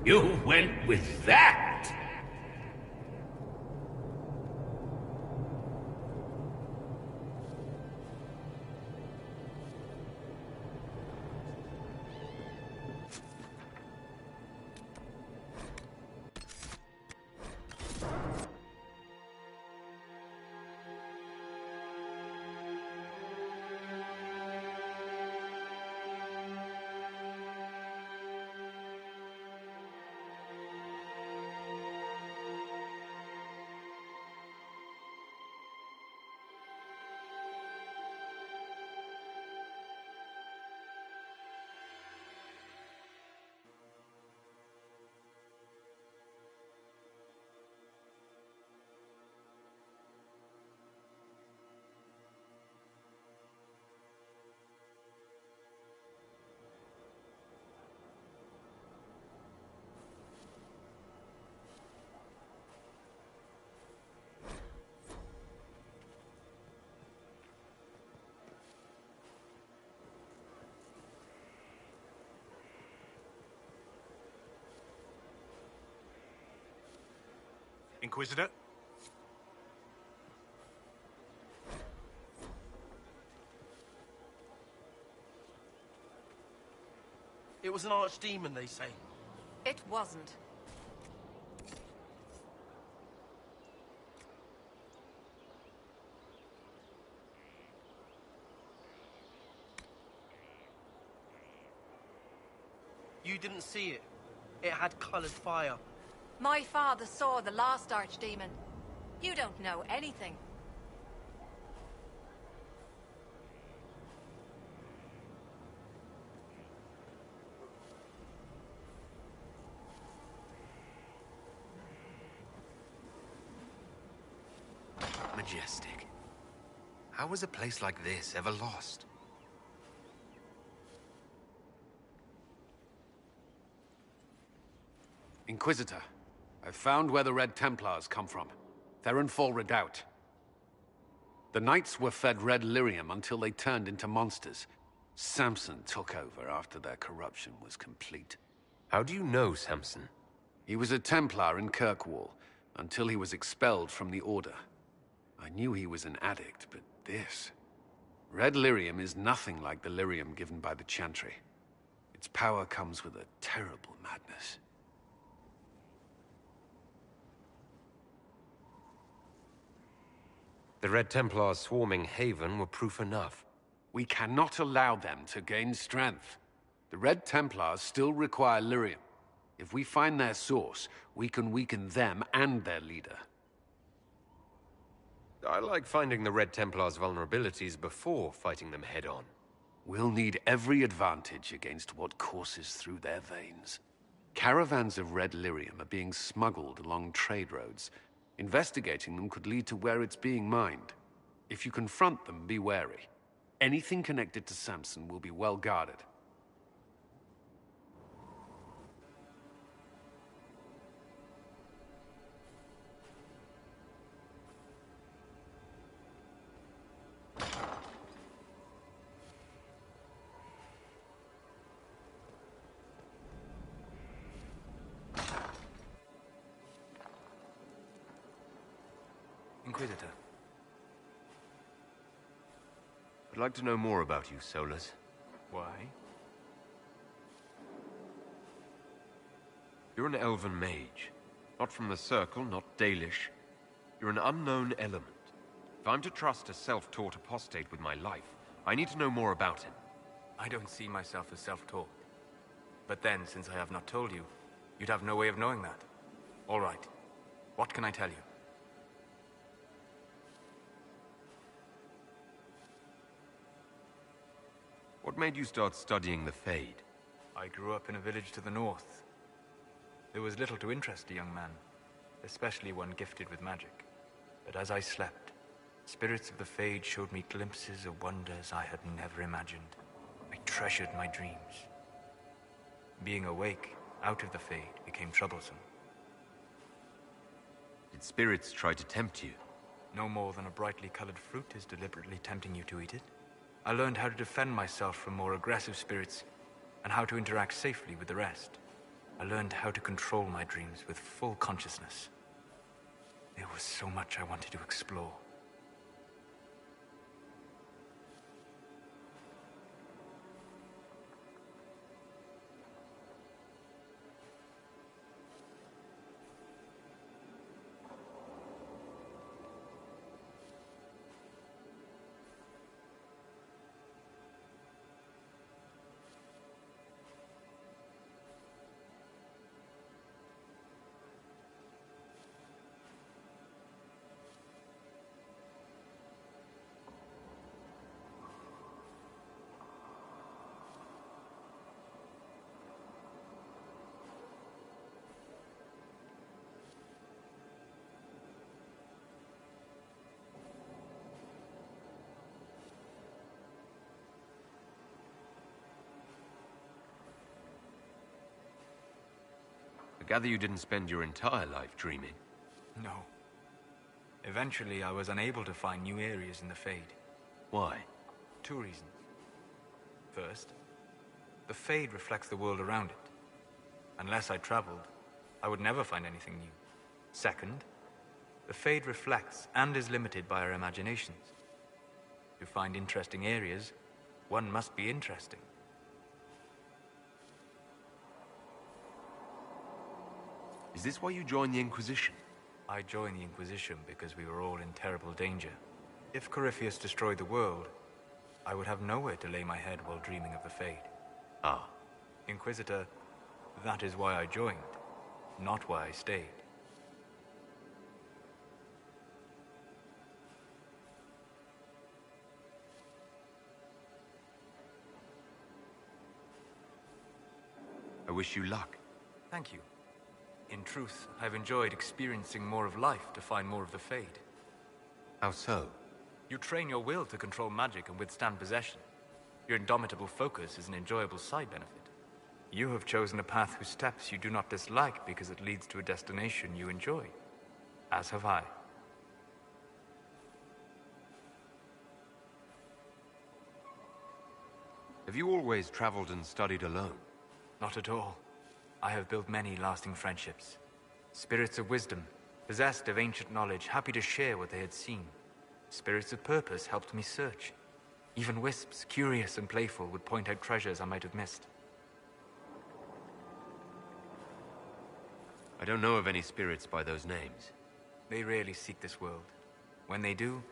You went with that? Inquisitor? It was an archdemon, they say. It wasn't. You didn't see it. It had coloured fire. My father saw the last archdemon. You don't know anything. Majestic. How was a place like this ever lost? Inquisitor, I've found where the Red Templars come from. Therenfall Redoubt. The Knights were fed red lyrium until they turned into monsters. Samson took over after their corruption was complete. How do you know Samson? He was a Templar in Kirkwall, until he was expelled from the Order. I knew he was an addict, but this... Red lyrium is nothing like the lyrium given by the Chantry. Its power comes with a terrible madness. The Red Templars swarming Haven were proof enough. We cannot allow them to gain strength. The Red Templars still require lyrium. If we find their source, we can weaken them and their leader. I like finding the Red Templars' vulnerabilities before fighting them head-on. We'll need every advantage against what courses through their veins. Caravans of red lyrium are being smuggled along trade roads. Investigating them could lead to where it's being mined. If you confront them, be wary. Anything connected to Samson will be well guarded. Inquisitor. I'd like to know more about you, Solus. Why? You're an elven mage. Not from the Circle, not Dalish. You're an unknown element. If I'm to trust a self-taught apostate with my life, I need to know more about him. I don't see myself as self-taught. But then, since I have not told you, you'd have no way of knowing that. All right. What can I tell you? What made you start studying the Fade? I grew up in a village to the north. There was little to interest a young man, especially one gifted with magic. But as I slept, spirits of the Fade showed me glimpses of wonders I had never imagined. I treasured my dreams. Being awake, out of the Fade, became troublesome. Did spirits try to tempt you? No more than a brightly colored fruit is deliberately tempting you to eat it. I learned how to defend myself from more aggressive spirits, and how to interact safely with the rest. I learned how to control my dreams with full consciousness. There was so much I wanted to explore. I gather you didn't spend your entire life dreaming. No. Eventually, I was unable to find new areas in the Fade. Why? 2 reasons. First, the Fade reflects the world around it. Unless I traveled, I would never find anything new. Second, the Fade reflects and is limited by our imaginations. To find interesting areas, one must be interesting. Is this why you joined the Inquisition? I joined the Inquisition because we were all in terrible danger. If Corypheus destroyed the world, I would have nowhere to lay my head while dreaming of the Fade. Ah. Inquisitor, that is why I joined, not why I stayed. I wish you luck. Thank you. In truth, I've enjoyed experiencing more of life to find more of the Fade. How so? You train your will to control magic and withstand possession. Your indomitable focus is an enjoyable side benefit. You have chosen a path whose steps you do not dislike because it leads to a destination you enjoy. As have I. Have you always traveled and studied alone? Not at all. I have built many lasting friendships. Spirits of wisdom, possessed of ancient knowledge, happy to share what they had seen. Spirits of purpose helped me search. Even wisps, curious and playful, would point out treasures I might have missed. I don't know of any spirits by those names. They rarely seek this world. When they do,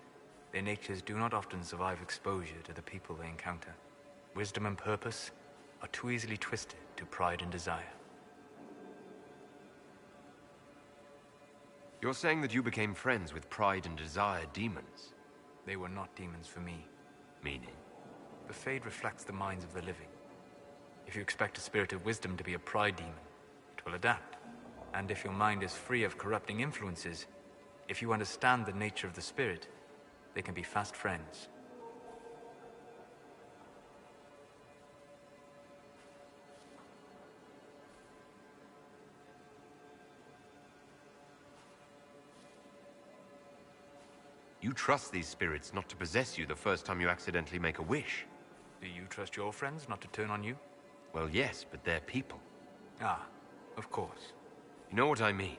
their natures do not often survive exposure to the people they encounter. Wisdom and purpose are too easily twisted to pride and desire. You're saying that you became friends with pride and desire demons? They were not demons for me. Meaning? The Fade reflects the minds of the living. If you expect a spirit of wisdom to be a pride demon, it will adapt. And if your mind is free of corrupting influences, if you understand the nature of the spirit, they can be fast friends. You trust these spirits not to possess you the first time you accidentally make a wish. Do you trust your friends not to turn on you? Well, yes, but they're people. Ah, of course. You know what I mean?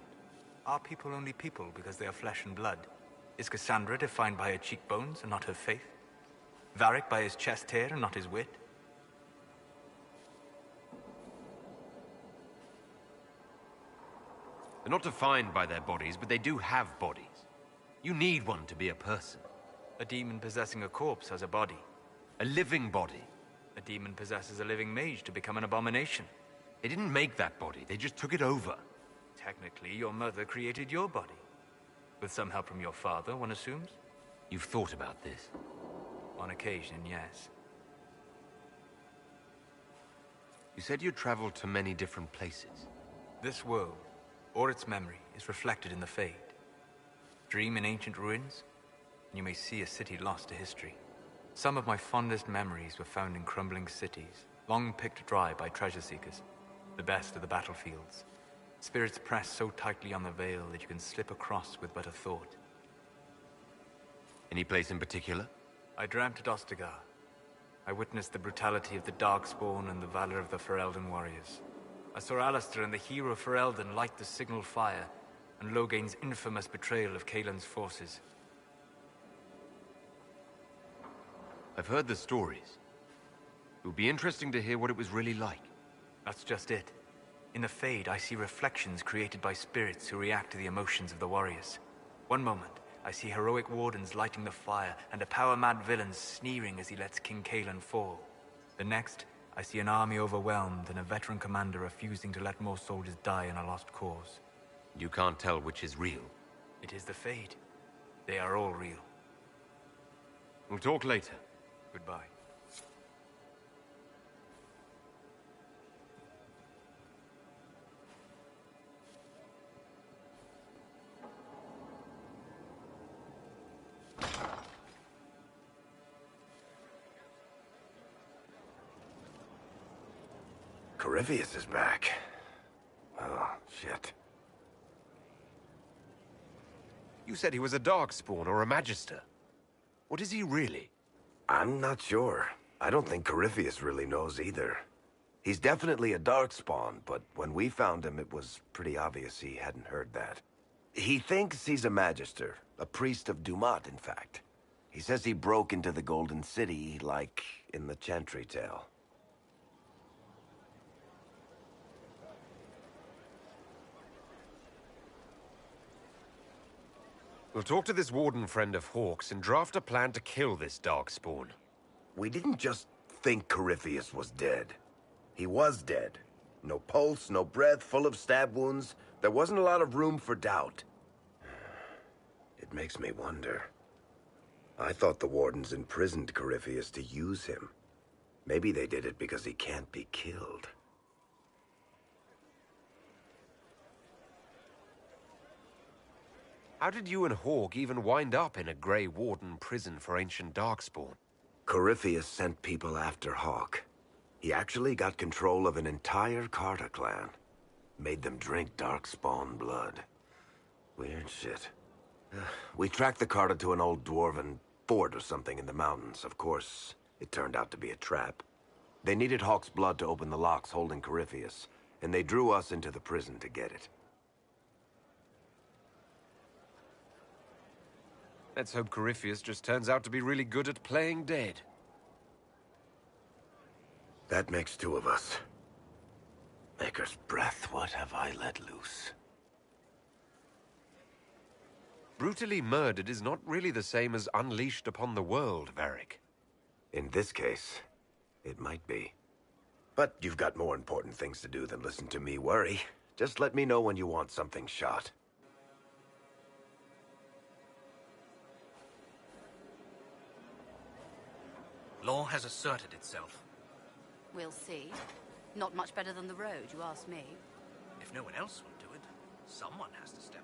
Are people only people because they are flesh and blood? Is Cassandra defined by her cheekbones and not her faith? Varric by his chest hair and not his wit? They're not defined by their bodies, but they do have bodies. You need one to be a person. A demon possessing a corpse has a body. A living body. A demon possesses a living mage to become an abomination. They didn't make that body, they just took it over. Technically, your mother created your body. With some help from your father, one assumes? You've thought about this? On occasion, yes. You said you traveled to many different places. This world, or its memory, is reflected in the Fade. Dream in ancient ruins, and you may see a city lost to history. Some of my fondest memories were found in crumbling cities, long picked dry by treasure seekers. The best of the battlefields. Spirits press so tightly on the veil that you can slip across with but a thought. Any place in particular? I dreamt at Ostagar. I witnessed the brutality of the Darkspawn and the valor of the Ferelden warriors. I saw Alistair and the hero Ferelden light the signal fire, and Logain's infamous betrayal of Kaelin's forces. I've heard the stories. It would be interesting to hear what it was really like. That's just it. In the Fade, I see reflections created by spirits who react to the emotions of the warriors. One moment, I see heroic wardens lighting the fire, and a power-mad villain sneering as he lets King Kaelin fall. The next, I see an army overwhelmed and a veteran commander refusing to let more soldiers die in a lost cause. You can't tell which is real. It is the Fade. They are all real. We'll talk later. Goodbye. Corypheus is back. Oh, shit. You said he was a Darkspawn or a Magister. What is he really? I'm not sure. I don't think Corypheus really knows either. He's definitely a Darkspawn, but when we found him, it was pretty obvious he hadn't heard that. He thinks he's a Magister, a priest of Dumat, in fact. He says he broke into the Golden City, like in the Chantry tale. We'll talk to this warden friend of Hawke's and draft a plan to kill this Darkspawn. We didn't just think Corypheus was dead. He was dead. No pulse, no breath, full of stab wounds. There wasn't a lot of room for doubt. It makes me wonder. I thought the wardens imprisoned Corypheus to use him. Maybe they did it because he can't be killed. How did you and Hawke even wind up in a Grey Warden prison for ancient Darkspawn? Corypheus sent people after Hawke. He actually got control of an entire Carter clan. Made them drink Darkspawn blood. Weird shit. We tracked the Carter to an old dwarven fort or something in the mountains. Of course, it turned out to be a trap. They needed Hawke's blood to open the locks holding Corypheus, and they drew us into the prison to get it. Let's hope Corypheus just turns out to be really good at playing dead. That makes two of us. Maker's breath, what have I let loose? Brutally murdered is not really the same as unleashed upon the world, Varric. In this case, it might be. But you've got more important things to do than listen to me worry. Just let me know when you want something shot. Law has asserted itself. We'll see. Not much better than the road, you ask me. If no one else will do it, someone has to step